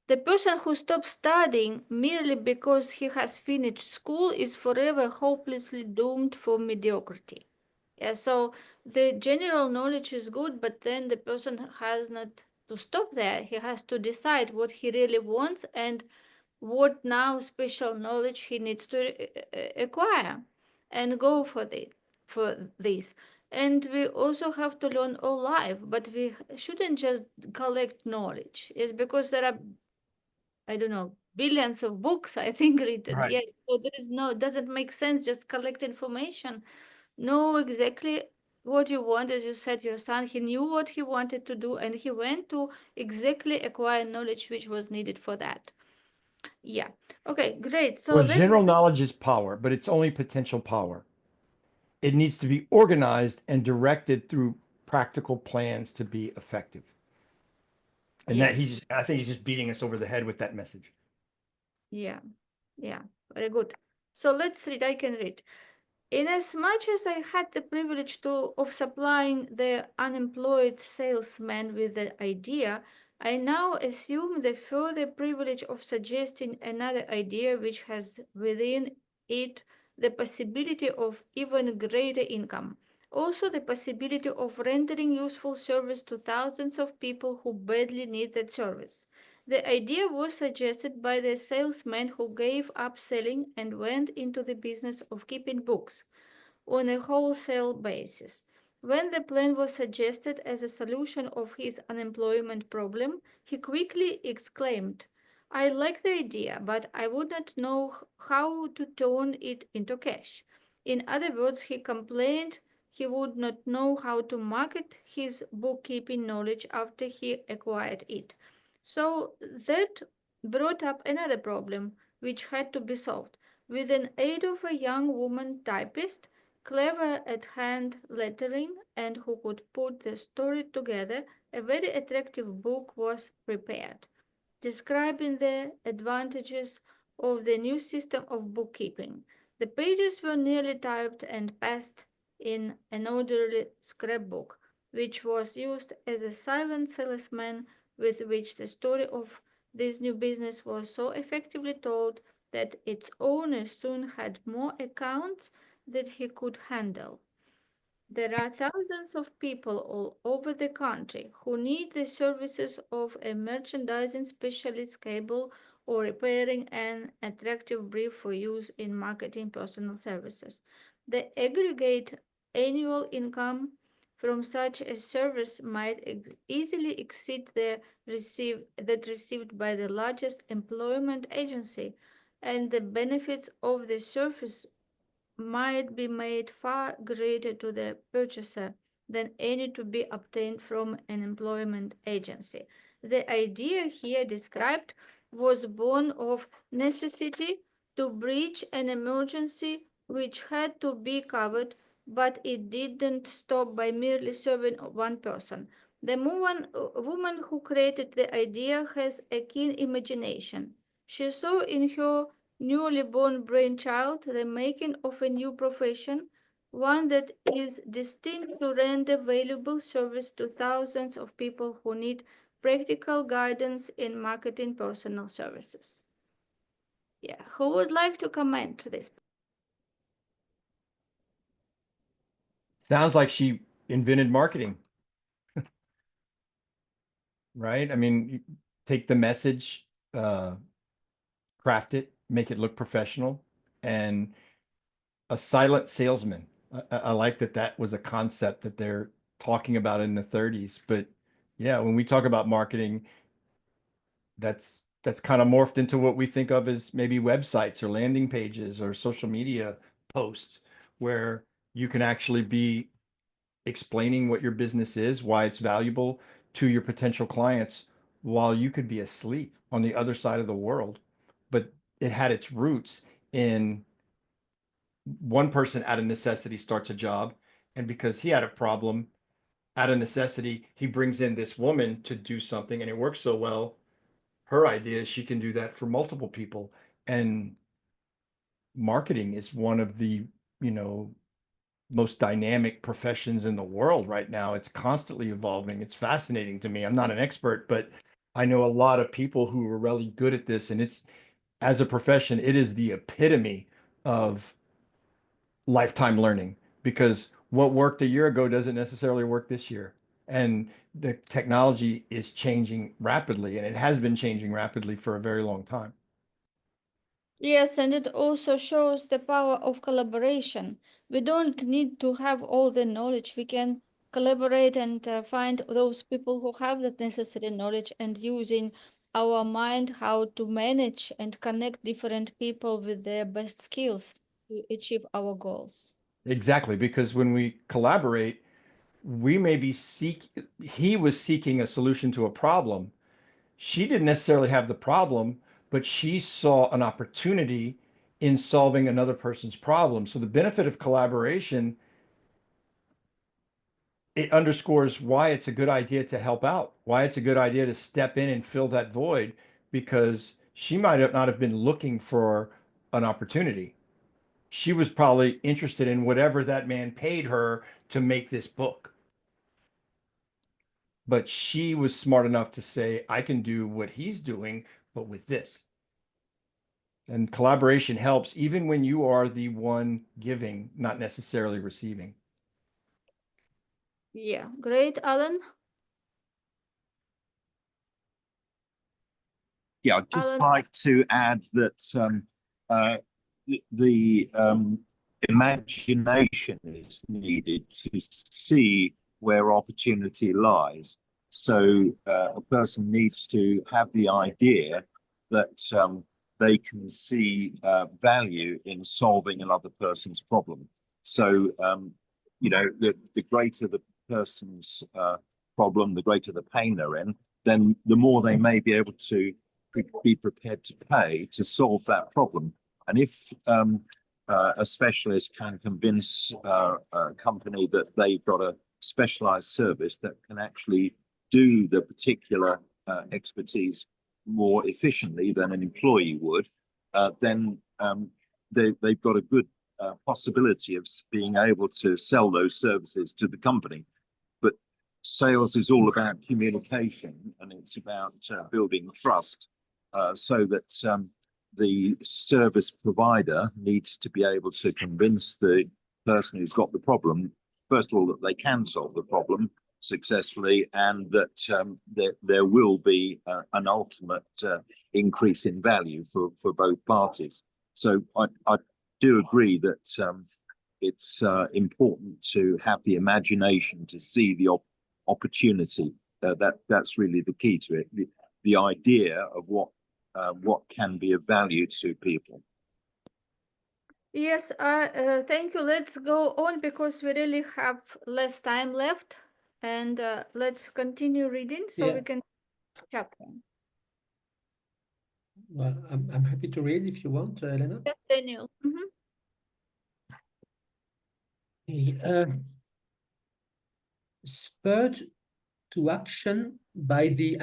the person who stops studying merely because he has finished school is forever hopelessly doomed for mediocrity. Yeah, so the general knowledge is good, but then the person has not to stop there. He has to decide what he really wants and what now special knowledge he needs to acquire and go for this. And we also have to learn all life, but we shouldn't just collect knowledge. It's because there are, I don't know, billions of books, I think, written. Right. Yeah, so there is no, doesn't make sense just collect information. Know exactly what you want. As you said, your son, he knew what he wanted to do, and he went to exactly acquire knowledge which was needed for that. Yeah. Okay, great. So Well, let's, general knowledge is power, but it's only potential power. It needs to be organized and directed through practical plans to be effective. And yeah, I think he's just beating us over the head with that message. yeah, yeah. Very good. So let's read. I can read. Inasmuch as I had the privilege of supplying the unemployed salesman with the idea, I now assume the further privilege of suggesting another idea which has within it the possibility of even greater income. Also, the possibility of rendering useful service to thousands of people who badly need that service. The idea was suggested by the salesman who gave up selling and went into the business of keeping books on a wholesale basis. When the plan was suggested as a solution of his unemployment problem, he quickly exclaimed, I like the idea, but I would not know how to turn it into cash. In other words, he complained he would not know how to market his bookkeeping knowledge after he acquired it. So that brought up another problem which had to be solved. With an aid of a young woman typist, clever at hand lettering, and who could put the story together, a very attractive book was prepared, describing the advantages of the new system of bookkeeping. The pages were nearly typed and passed in an orderly scrapbook, which was used as a silent salesman with which the story of this new business was so effectively told that its owner soon had more accounts than he could handle. There are thousands of people all over the country who need the services of a merchandising specialist capable of repairing an attractive brief for use in marketing personal services. The aggregate annual income from such a service might easily exceed that received by the largest employment agency, and the benefits of the service might be made far greater to the purchaser than any to be obtained from an employment agency. The idea here described was born of necessity to bridge an emergency which had to be covered, but it didn't stop by merely serving one person. The woman who created the idea has a keen imagination. She saw in her newly born brainchild the making of a new profession, one that is destined to render valuable service to thousands of people who need practical guidance in marketing personal services. Yeah, who would like to comment to this? Sounds like she invented marketing, right? I mean, you take the message, craft it, make it look professional, and a silent salesman. I like that that was a concept that they're talking about in the 30s. But yeah, when we talk about marketing, that's kind of morphed into what we think of as maybe websites or landing pages or social media posts, where you can actually be explaining what your business is, why it's valuable to your potential clients, while you could be asleep on the other side of the world. But it had its roots in one person out of necessity starts a job, and because he had a problem out of necessity, he brings in this woman to do something, and it works so well. Her idea is she can do that for multiple people. And marketing is one of the, you know, most dynamic professions in the world right now. It's constantly evolving. It's fascinating to me. I'm not an expert, but I know a lot of people who are really good at this. And it's, as a profession, it is the epitome of lifetime learning, because what worked a year ago doesn't necessarily work this year. And the technology is changing rapidly, and it has been changing rapidly for a very long time. Yes, and it also shows the power of collaboration. We don't need to have all the knowledge. We can collaborate and find those people who have that necessary knowledge, and using our mind how to manage and connect different people with their best skills to achieve our goals. Exactly, because when we collaborate, we may be he was seeking a solution to a problem. She didn't necessarily have the problem, but she saw an opportunity in solving another person's problem. So the benefit of collaboration, it underscores why it's a good idea to help out, why it's a good idea to step in and fill that void, because she might not have been looking for an opportunity. She was probably interested in whatever that man paid her to make this book. But she was smart enough to say, I can do what he's doing, but with this. And collaboration helps even when you are the one giving, not necessarily receiving. Yeah, great, Alan. Yeah, I'd just Alan, like to add that the imagination is needed to see where opportunity lies. So a person needs to have the idea that they can see value in solving another person's problem. So, you know, the greater the person's problem, the greater the pain they're in, then the more they may be able to be prepared to pay to solve that problem. And if a specialist can convince a company that they've got a specialized service that can actually do the particular expertise more efficiently than an employee would, then they've got a good possibility of being able to sell those services to the company. But sales is all about communication, and it's about building trust, so that the service provider needs to be able to convince the person who's got the problem, first of all, that they can solve the problem successfully, and that there will be an ultimate increase in value for both parties. So I do agree that it's important to have the imagination to see the opportunity. That's really the key to it. The idea of what can be of value to people. Yes, thank you. Let's go on because we really have less time left, and let's continue reading so we can chapter. Well, I'm happy to read if you want, Elena. Yes, Daniel. Spurred to action by the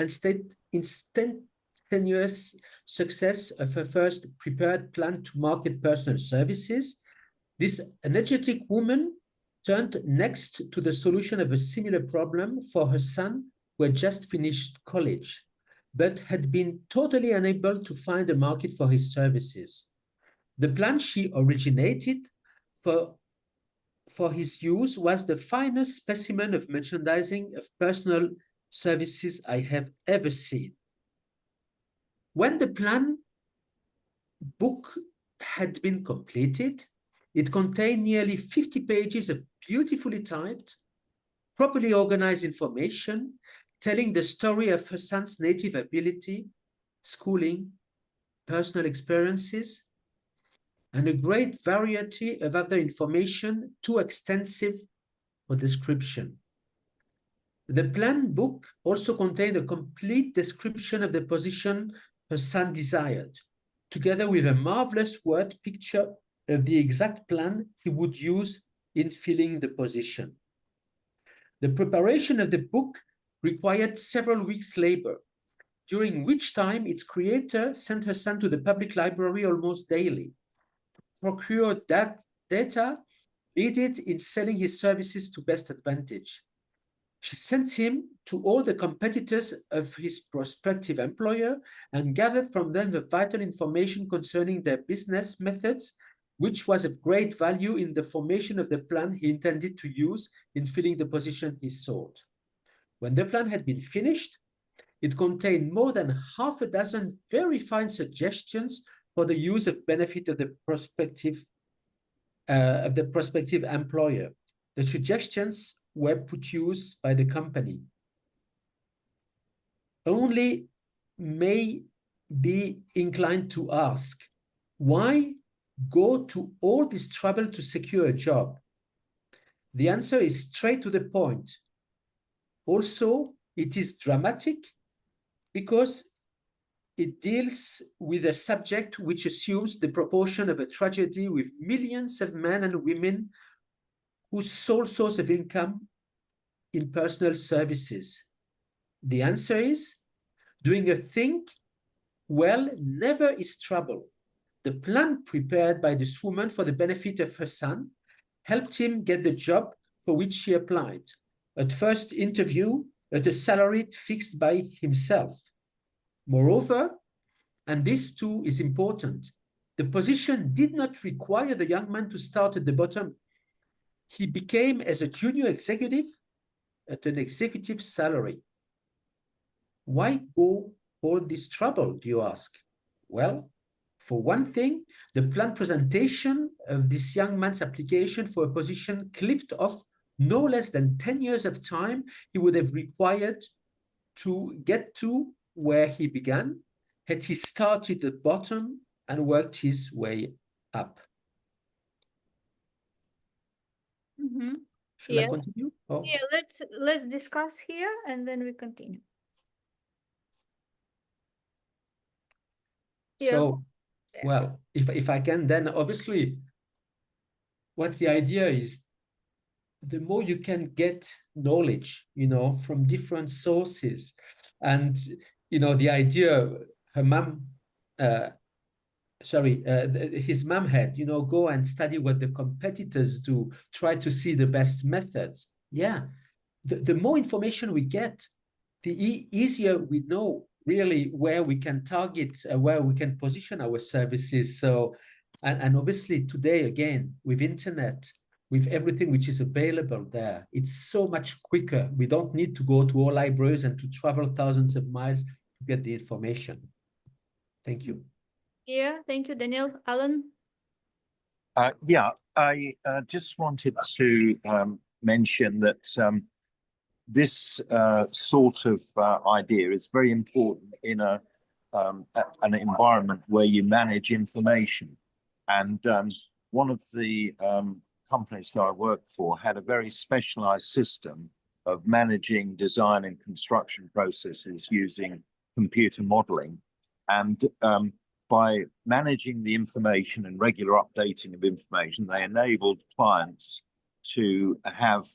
instantaneous success of her first prepared plan to market personal services, this energetic woman turned next to the solution of a similar problem for her son who had just finished college, but had been totally unable to find a market for his services. The plan she originated for his use was the finest specimen of merchandising of personal services I have ever seen. When the plan book had been completed, it contained nearly 50 pages of beautifully typed, properly organized information telling the story of her son's native ability, schooling, personal experiences, and a great variety of other information too extensive for description. The plan book also contained a complete description of the position her son desired, together with a marvelous word picture of the exact plan he would use in filling the position. The preparation of the book required several weeks' labor, during which time its creator sent her son to the public library almost daily to procure that data needed in selling his services to best advantage. She sent him to all the competitors of his prospective employer and gathered from them the vital information concerning their business methods, which was of great value in the formation of the plan he intended to use in filling the position he sought. When the plan had been finished, it contained more than half a dozen very fine suggestions for the use of benefit of the prospective employer. The suggestions were put use by the company. Only may be inclined to ask, why go to all this trouble to secure a job? The answer is straight to the point. Also, it is dramatic because it deals with a subject which assumes the proportion of a tragedy with millions of men and women whose sole source of income in personal services. The answer is, doing a thing well never is trouble. The plan prepared by this woman for the benefit of her son helped him get the job for which he applied. At first interview, at a salary fixed by himself. Moreover, and this too is important, the position did not require the young man to start at the bottom. He became, as a junior executive, at an executive salary. Why go all this trouble, do you ask? Well, for one thing, the plan presentation of this young man's application for a position clipped off no less than 10 years of time he would have required to get to where he began had he started at the bottom and worked his way up. Shall I continue? Oh. Yeah, let's discuss here and then we continue. So, well, if I can, then obviously what's the idea is the more you can get knowledge, from different sources. And, the idea her mom, his mom had, go and study what the competitors do, try to see the best methods. Yeah. The more information we get, the easier we know really where we can target, where we can position our services. So, and obviously today, again, with internet, with everything which is available there, it's so much quicker. We don't need to go to all libraries and to travel thousands of miles to get the information. Thank you. Yeah, thank you, Daniel. Alan? Yeah, I just wanted to mention that this sort of idea is very important in an environment where you manage information. And one of the companies that I worked for had a very specialized system of managing design and construction processes using computer modeling. And by managing the information and regular updating of information, they enabled clients to have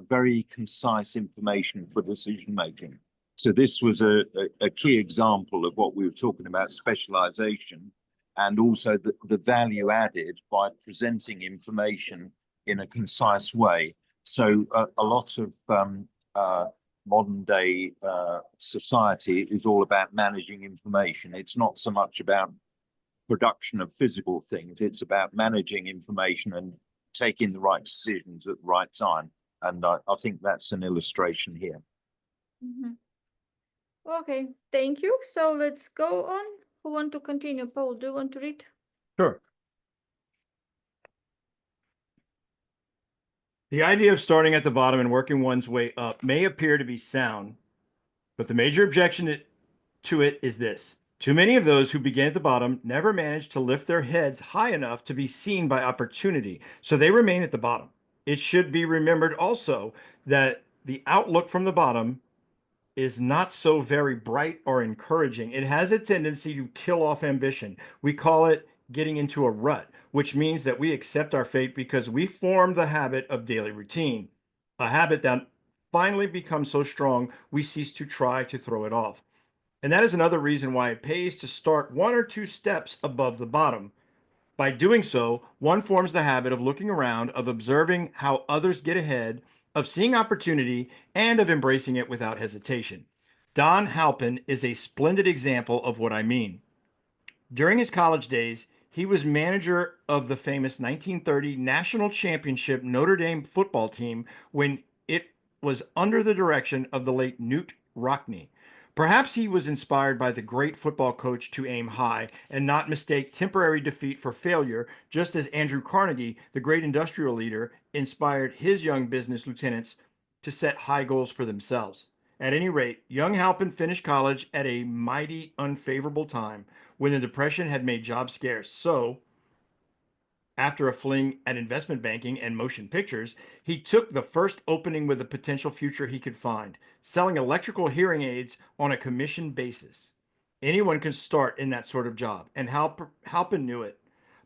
very concise information for decision making. So this was a key example of what we were talking about, specialization, and also the value added by presenting information in a concise way. So a lot of modern day society is all about managing information. It's not so much about production of physical things, it's about managing information and taking the right decisions at the right time. And I think that's an illustration here. Mm-hmm. Okay, thank you. So let's go on. Who want to continue? Paul, do you want to read? Sure. The idea of starting at the bottom and working one's way up may appear to be sound, but the major objection to it is this. Too many of those who begin at the bottom never manage to lift their heads high enough to be seen by opportunity, so they remain at the bottom. It should be remembered also that the outlook from the bottom is not so very bright or encouraging. It has a tendency to kill off ambition. We call it getting into a rut, which means that we accept our fate because we form the habit of daily routine, a habit that finally becomes so strong we cease to try to throw it off. And that is another reason why it pays to start one or two steps above the bottom. By doing so, one forms the habit of looking around, of observing how others get ahead, of seeing opportunity, and of embracing it without hesitation. Don Halpin is a splendid example of what I mean. During his college days, he was manager of the famous 1930 national championship Notre Dame football team when it was under the direction of the late Knute Rockne. Perhaps he was inspired by the great football coach to aim high and not mistake temporary defeat for failure, just as Andrew Carnegie, the great industrial leader, inspired his young business lieutenants to set high goals for themselves. At any rate, young Halpin finished college at a mighty unfavorable time when the Depression had made jobs scarce. So, after a fling at investment banking and motion pictures, he took the first opening with a potential future he could find, selling electrical hearing aids on a commission basis. Anyone can start in that sort of job, and Halpin knew it.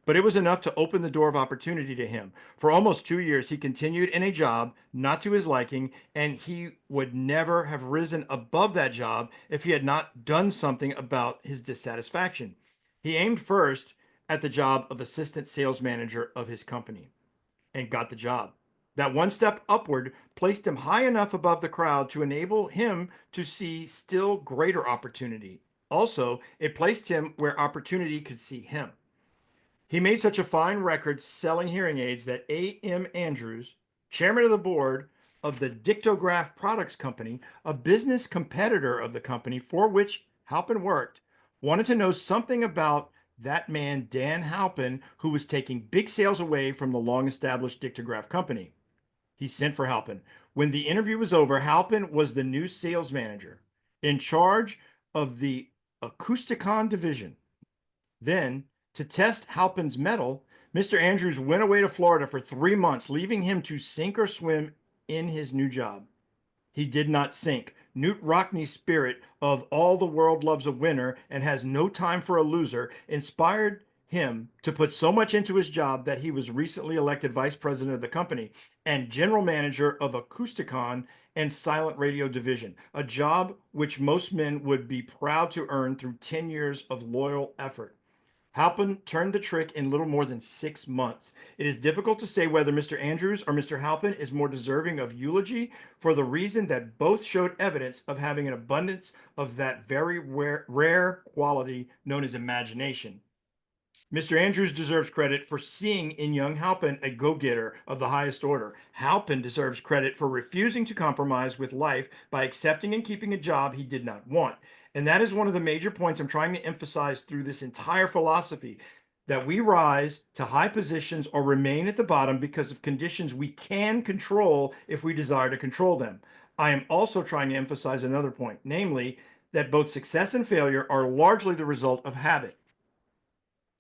But it was enough to open the door of opportunity to him. For almost 2 years, he continued in a job not to his liking, and he would never have risen above that job if he had not done something about his dissatisfaction. He aimed first at the job of assistant sales manager of his company and got the job. That one step upward placed him high enough above the crowd to enable him to see still greater opportunity. Also, it placed him where opportunity could see him. He made such a fine record selling hearing aids that A.M. Andrews, chairman of the board of the Dictograph Products Company, a business competitor of the company for which Halpin worked, wanted to know something about that man, Dan Halpin, who was taking big sales away from the long-established Dictograph Company. He sent for Halpin. When the interview was over, Halpin was the new sales manager in charge of the Acousticon division. Then, to test Halpin's mettle, Mr. Andrews went away to Florida for 3 months, leaving him to sink or swim in his new job. He did not sink. Knute Rockne's spirit of all the world loves a winner and has no time for a loser inspired him to put so much into his job that he was recently elected vice president of the company and general manager of Acousticon and silent radio division, a job which most men would be proud to earn through 10 years of loyal effort. Halpin turned the trick in little more than 6 months. It is difficult to say whether Mr. Andrews or Mr. Halpin is more deserving of eulogy for the reason that both showed evidence of having an abundance of that very rare quality known as imagination. Mr. Andrews deserves credit for seeing in young Halpin a go-getter of the highest order. Halpin deserves credit for refusing to compromise with life by accepting and keeping a job he did not want. And that is one of the major points I'm trying to emphasize through this entire philosophy, that we rise to high positions or remain at the bottom because of conditions we can control if we desire to control them. I am also trying to emphasize another point, namely that both success and failure are largely the result of habit.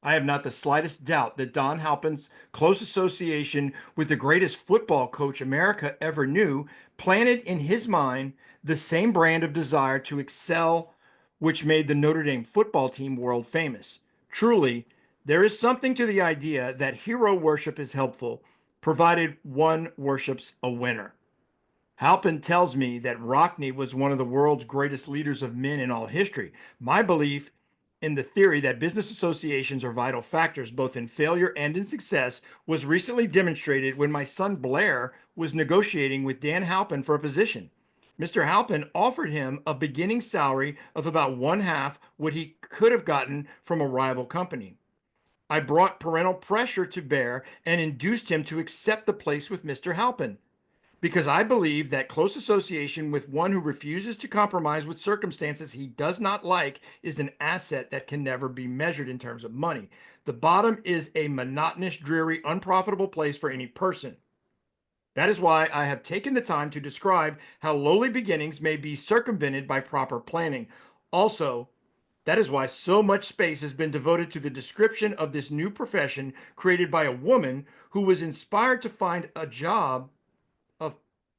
I have not the slightest doubt that Don Halpin's close association with the greatest football coach America ever knew planted in his mind the same brand of desire to excel which made the Notre Dame football team world famous. Truly, there is something to the idea that hero worship is helpful, provided one worships a winner. Halpin tells me that Rockne was one of the world's greatest leaders of men in all history. My belief in the theory that business associations are vital factors both in failure and in success was recently demonstrated when my son Blair was negotiating with Dan Halpin for a position. Mr. Halpin offered him a beginning salary of about one half what he could have gotten from a rival company. I brought parental pressure to bear and induced him to accept the place with Mr. Halpin, because I believe that close association with one who refuses to compromise with circumstances he does not like is an asset that can never be measured in terms of money. The bottom is a monotonous, dreary, unprofitable place for any person. That is why I have taken the time to describe how lowly beginnings may be circumvented by proper planning. Also, that is why so much space has been devoted to the description of this new profession created by a woman who was inspired to find a job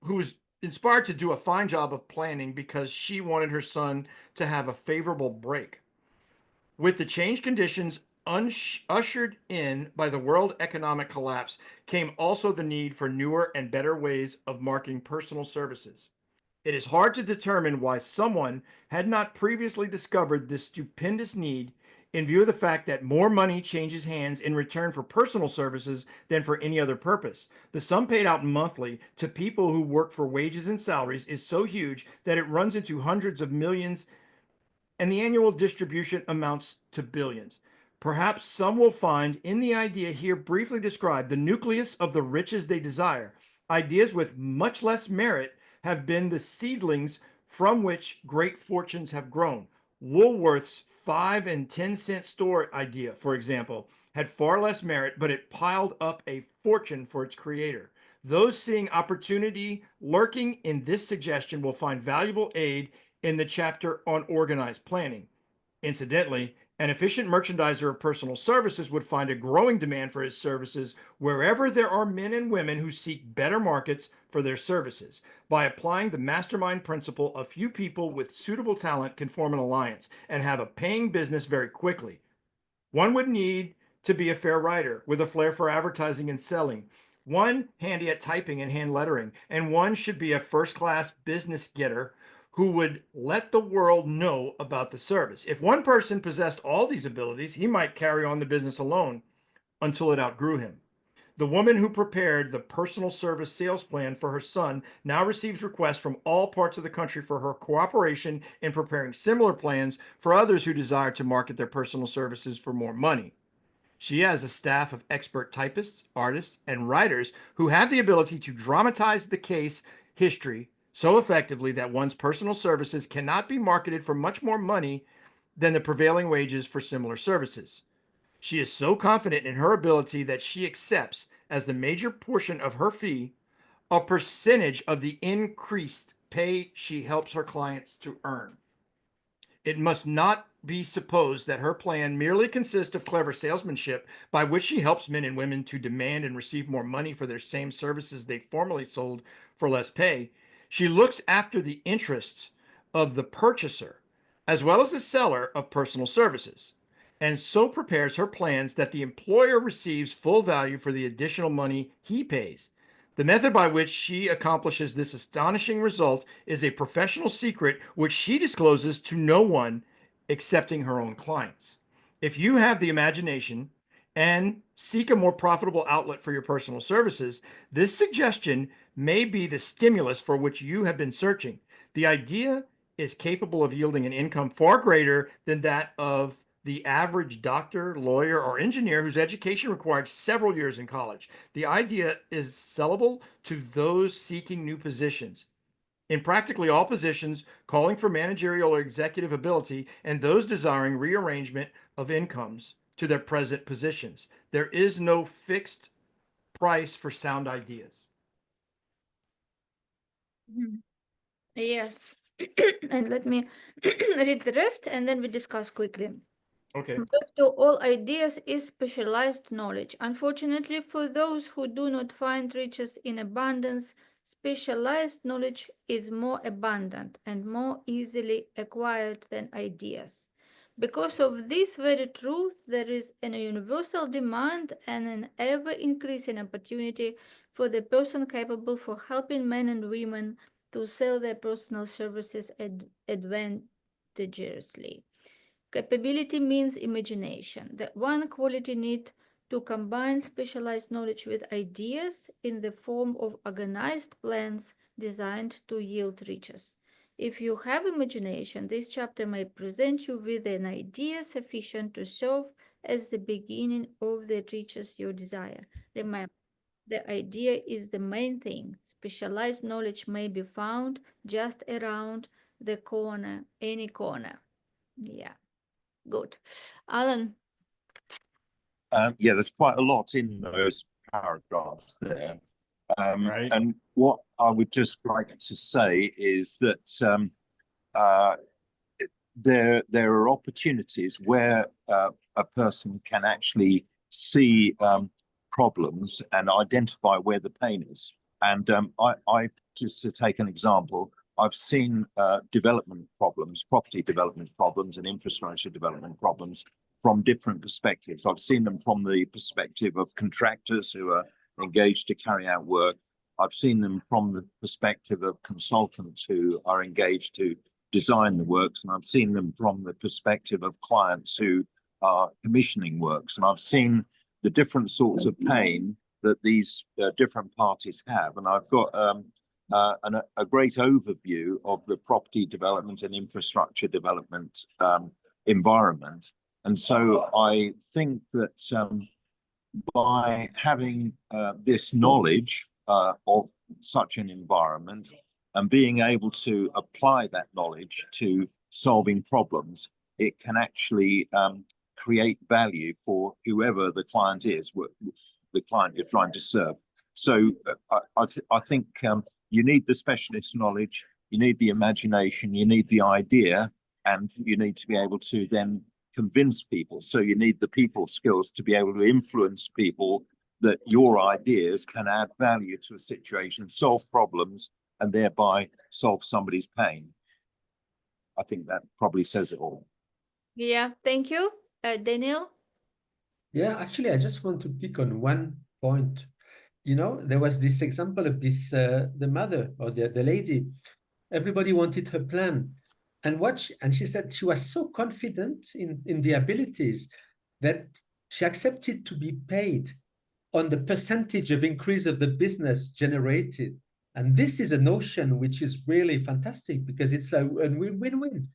who was inspired to do a fine job of planning because she wanted her son to have a favorable break. With the changed conditions ushered in by the world economic collapse came also the need for newer and better ways of marketing personal services. It is hard to determine why someone had not previously discovered this stupendous need in view of the fact that more money changes hands in return for personal services than for any other purpose. The sum paid out monthly to people who work for wages and salaries is so huge that it runs into hundreds of millions, and the annual distribution amounts to billions. Perhaps some will find in the idea here briefly described the nucleus of the riches they desire. Ideas with much less merit have been the seedlings from which great fortunes have grown. Woolworth's 5 and 10 cent store idea, for example, had far less merit, but it piled up a fortune for its creator. Those seeing opportunity lurking in this suggestion will find valuable aid in the chapter on organized planning. Incidentally, an efficient merchandiser of personal services would find a growing demand for his services wherever there are men and women who seek better markets for their services. By applying the mastermind principle, a few people with suitable talent can form an alliance and have a paying business very quickly. One would need to be a fair writer with a flair for advertising and selling, one handy at typing and hand lettering, and one should be a first-class business getter who would let the world know about the service. If one person possessed all these abilities, he might carry on the business alone until it outgrew him. The woman who prepared the personal service sales plan for her son now receives requests from all parts of the country for her cooperation in preparing similar plans for others who desire to market their personal services for more money. She has a staff of expert typists, artists, and writers who have the ability to dramatize the case history so effectively that one's personal services cannot be marketed for much more money than the prevailing wages for similar services. She is so confident in her ability that she accepts, as the major portion of her fee, a percentage of the increased pay she helps her clients to earn. It must not be supposed that her plan merely consists of clever salesmanship by which she helps men and women to demand and receive more money for their same services they formerly sold for less pay. She looks after the interests of the purchaser as well as the seller of personal services. and so prepares her plans that the employer receives full value for the additional money he pays. The method by which she accomplishes this astonishing result is a professional secret which she discloses to no one excepting her own clients. If you have the imagination and seek a more profitable outlet for your personal services, this suggestion may be the stimulus for which you have been searching. The idea is capable of yielding an income far greater than that of the average doctor, lawyer, or engineer whose education required several years in college. The idea is sellable to those seeking new positions. In practically all positions calling for managerial or executive ability and those desiring rearrangement of incomes to their present positions. There is no fixed price for sound ideas. Yes. And let me read the rest and then we discuss quickly. Okay. Back to all ideas is specialized knowledge. Unfortunately, for those who do not find riches in abundance, specialized knowledge is more abundant and more easily acquired than ideas. Because of this very truth, there is a universal demand and an ever increasing opportunity for the person capable for helping men and women to sell their personal services advantageously. Capability means imagination, the one quality need to combine specialized knowledge with ideas in the form of organized plans designed to yield riches. If you have imagination, this chapter may present you with an idea sufficient to serve as the beginning of the riches you desire. Remember, the idea is the main thing. Specialized knowledge may be found just around the corner, any corner. Yeah. Good. Alan. Yeah, there's quite a lot in those paragraphs there. Right. And what I would just like to say is that uh, there are opportunities where a person can actually see problems and identify where the pain is. And I just to take an example, I've seen development problems, property development problems, and infrastructure development problems from different perspectives. I've seen them from the perspective of contractors who are engaged to carry out work. I've seen them from the perspective of consultants who are engaged to design the works, and I've seen them from the perspective of clients who are commissioning works, and I've seen the different sorts of pain that these different parties have, and I've got a great overview of the property development and infrastructure development environment. And so I think that by having this knowledge of such an environment and being able to apply that knowledge to solving problems, it can actually create value for whoever the client is, the client you're trying to serve. So I think you need the specialist knowledge, you need the imagination, you need the idea, and you need to be able to then convince people. So you need the people skills to be able to influence people that your ideas can add value to a situation, solve problems, and thereby solve somebody's pain. I think that probably says it all. Yeah, thank you. Daniel? Yeah, actually, I just want to pick on one point. You know, there was this example of this, the mother or the lady. Everybody wanted her plan. And she said she was so confident in the abilities that she accepted to be paid on the percentage of increase of the business generated. And this is a notion which is really fantastic because it's a win-win.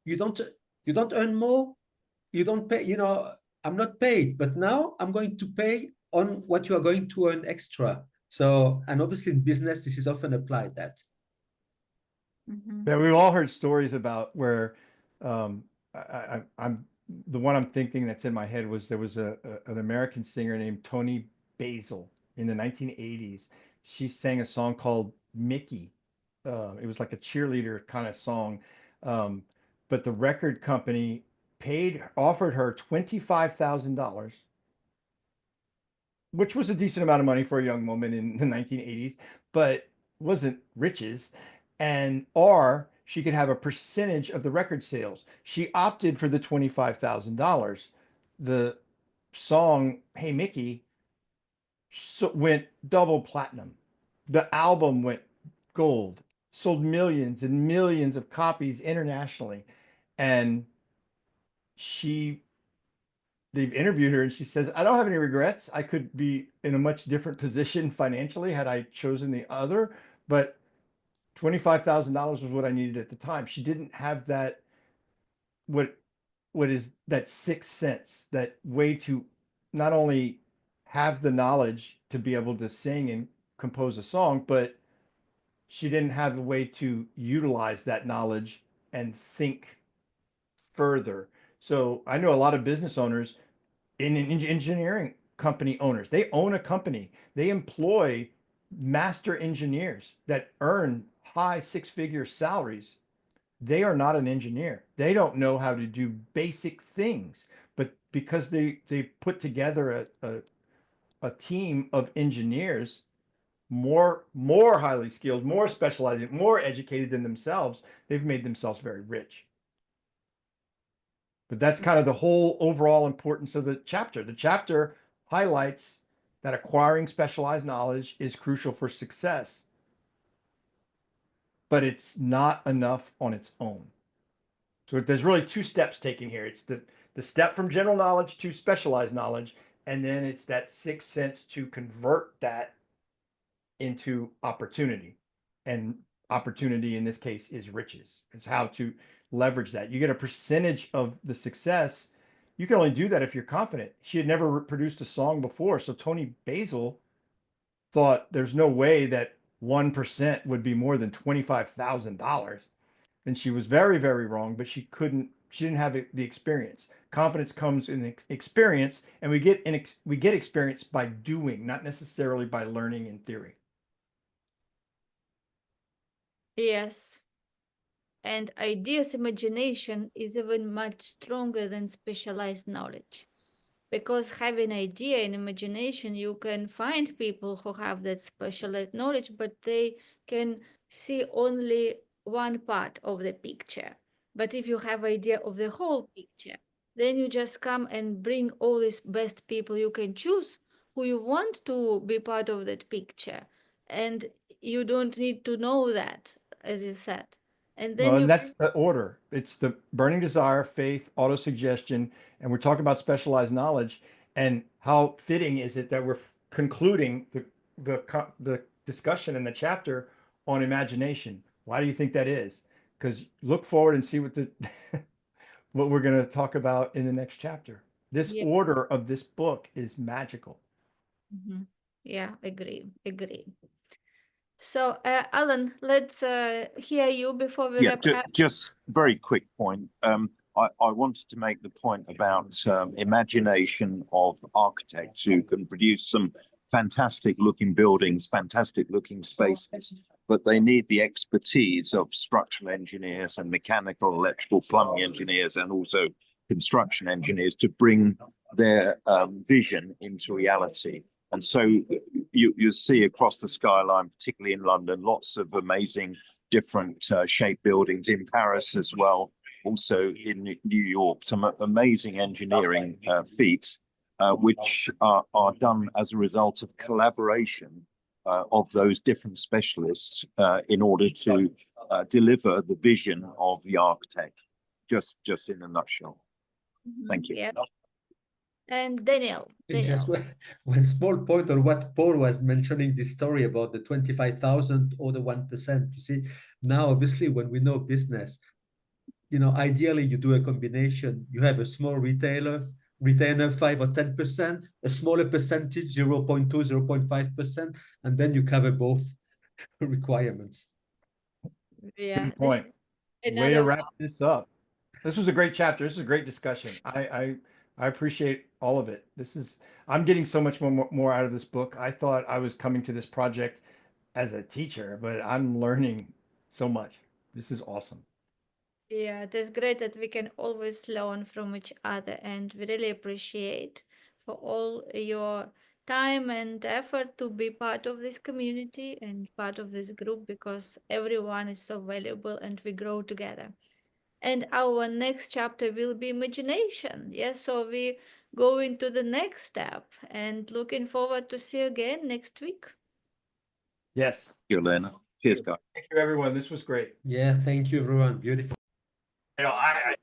You don't earn more, you don't pay, you know, I'm not paid, but now I'm going to pay on what you are going to earn extra. So, and obviously in business, this is often applied that. Yeah, we've all heard stories about where I'm the one I'm thinking that's in my head was there was an American singer named Toni Basil in the 1980s. She sang a song called Mickey. It was like a cheerleader kind of song, but the record company offered her $25,000, which was a decent amount of money for a young woman in the 1980s, but wasn't riches. Or she could have a percentage of the record sales. She opted for the $25,000 the song Hey Mickey went double platinum. The album went gold, sold millions and millions of copies internationally. And they've interviewed her and she says, I don't have any regrets. I could be in a much different position financially had I chosen the other, but $25,000 was what I needed at the time. She didn't have that, what is that sixth sense, that way to not only have the knowledge to be able to sing and compose a song, but she didn't have a way to utilize that knowledge and think further. So I know a lot of business owners in engineering company owners. They own a company. They employ master engineers that earn high six-figure salaries. They are not an engineer. They don't know how to do basic things, but because they put together a team of engineers, more highly skilled, more specialized, more educated than themselves, they've made themselves very rich. But that's kind of the whole overall importance of the chapter. The chapter highlights that acquiring specialized knowledge is crucial for success, but it's not enough on its own. So there's really two steps taken here. It's the step from general knowledge to specialized knowledge, and then it's that sixth sense to convert that into opportunity. And opportunity in this case is riches. It's how to leverage that. You get a percentage of the success. You can only do that if you're confident. She had never produced a song before. So Tony Basil thought there's no way that 1% would be more than $25,000. And she was very, very wrong, but she didn't have the experience. Confidence comes in experience, and we get experience by doing, not necessarily by learning in theory. Yes. And ideas imagination is even much stronger than specialized knowledge. Because having idea and imagination, you can find people who have that specialized knowledge, but they can see only one part of the picture. But if you have idea of the whole picture, then you just come and bring all these best people you can choose who you want to be part of that picture. And you don't need to know that, as you said. And then Well, and you that's the order. It's the burning desire, faith, autosuggestion, and we're talking about specialized knowledge. And how fitting is it that we're concluding the discussion in the chapter on imagination? Why do you think that is? Because look forward and see what what we're going to talk about in the next chapter. This yeah. order of this book is magical. Mhm. Yeah, agree. So, Alan, let's hear you before we Yeah, wrap up. just very quick point. I wanted to make the point about imagination of architects who can produce some fantastic looking buildings, fantastic looking spaces, but they need the expertise of structural engineers and mechanical, electrical, plumbing engineers, and also construction engineers to bring their vision into reality. And so you see across the skyline, particularly in London, lots of amazing different shaped buildings, in Paris as well, also in New York, some amazing engineering feats, which are done as a result of collaboration of those different specialists in order to deliver the vision of the architect, just in a nutshell. Thank you. Yeah. And Daniel. Just one small point on what Paul was mentioning, this story about the 25,000 or the 1%. You see, now obviously when we know business, ideally you do a combination. You have a small retainer 5 or 10%, a smaller percentage, 0.2, 0.5%, and then you cover both Yeah, Good this point. is Way to another wrap this up. This was a great chapter. This is a great discussion. I appreciate all of it. I'm getting so much more out of this book. I thought I was coming to this project as a teacher, but I'm learning so much. This is awesome. Yeah, it is great that we can always learn from each other, and we really appreciate for all your time and effort to be part of this community and part of this group because everyone is so valuable and we grow together. And our next chapter will be imagination. Yes, so we going to the next step, and looking forward to see you again next week. Yes. Thank you, Elena. Cheers, guys. Thank you, everyone. This was great. Yeah, thank you, everyone. Beautiful. I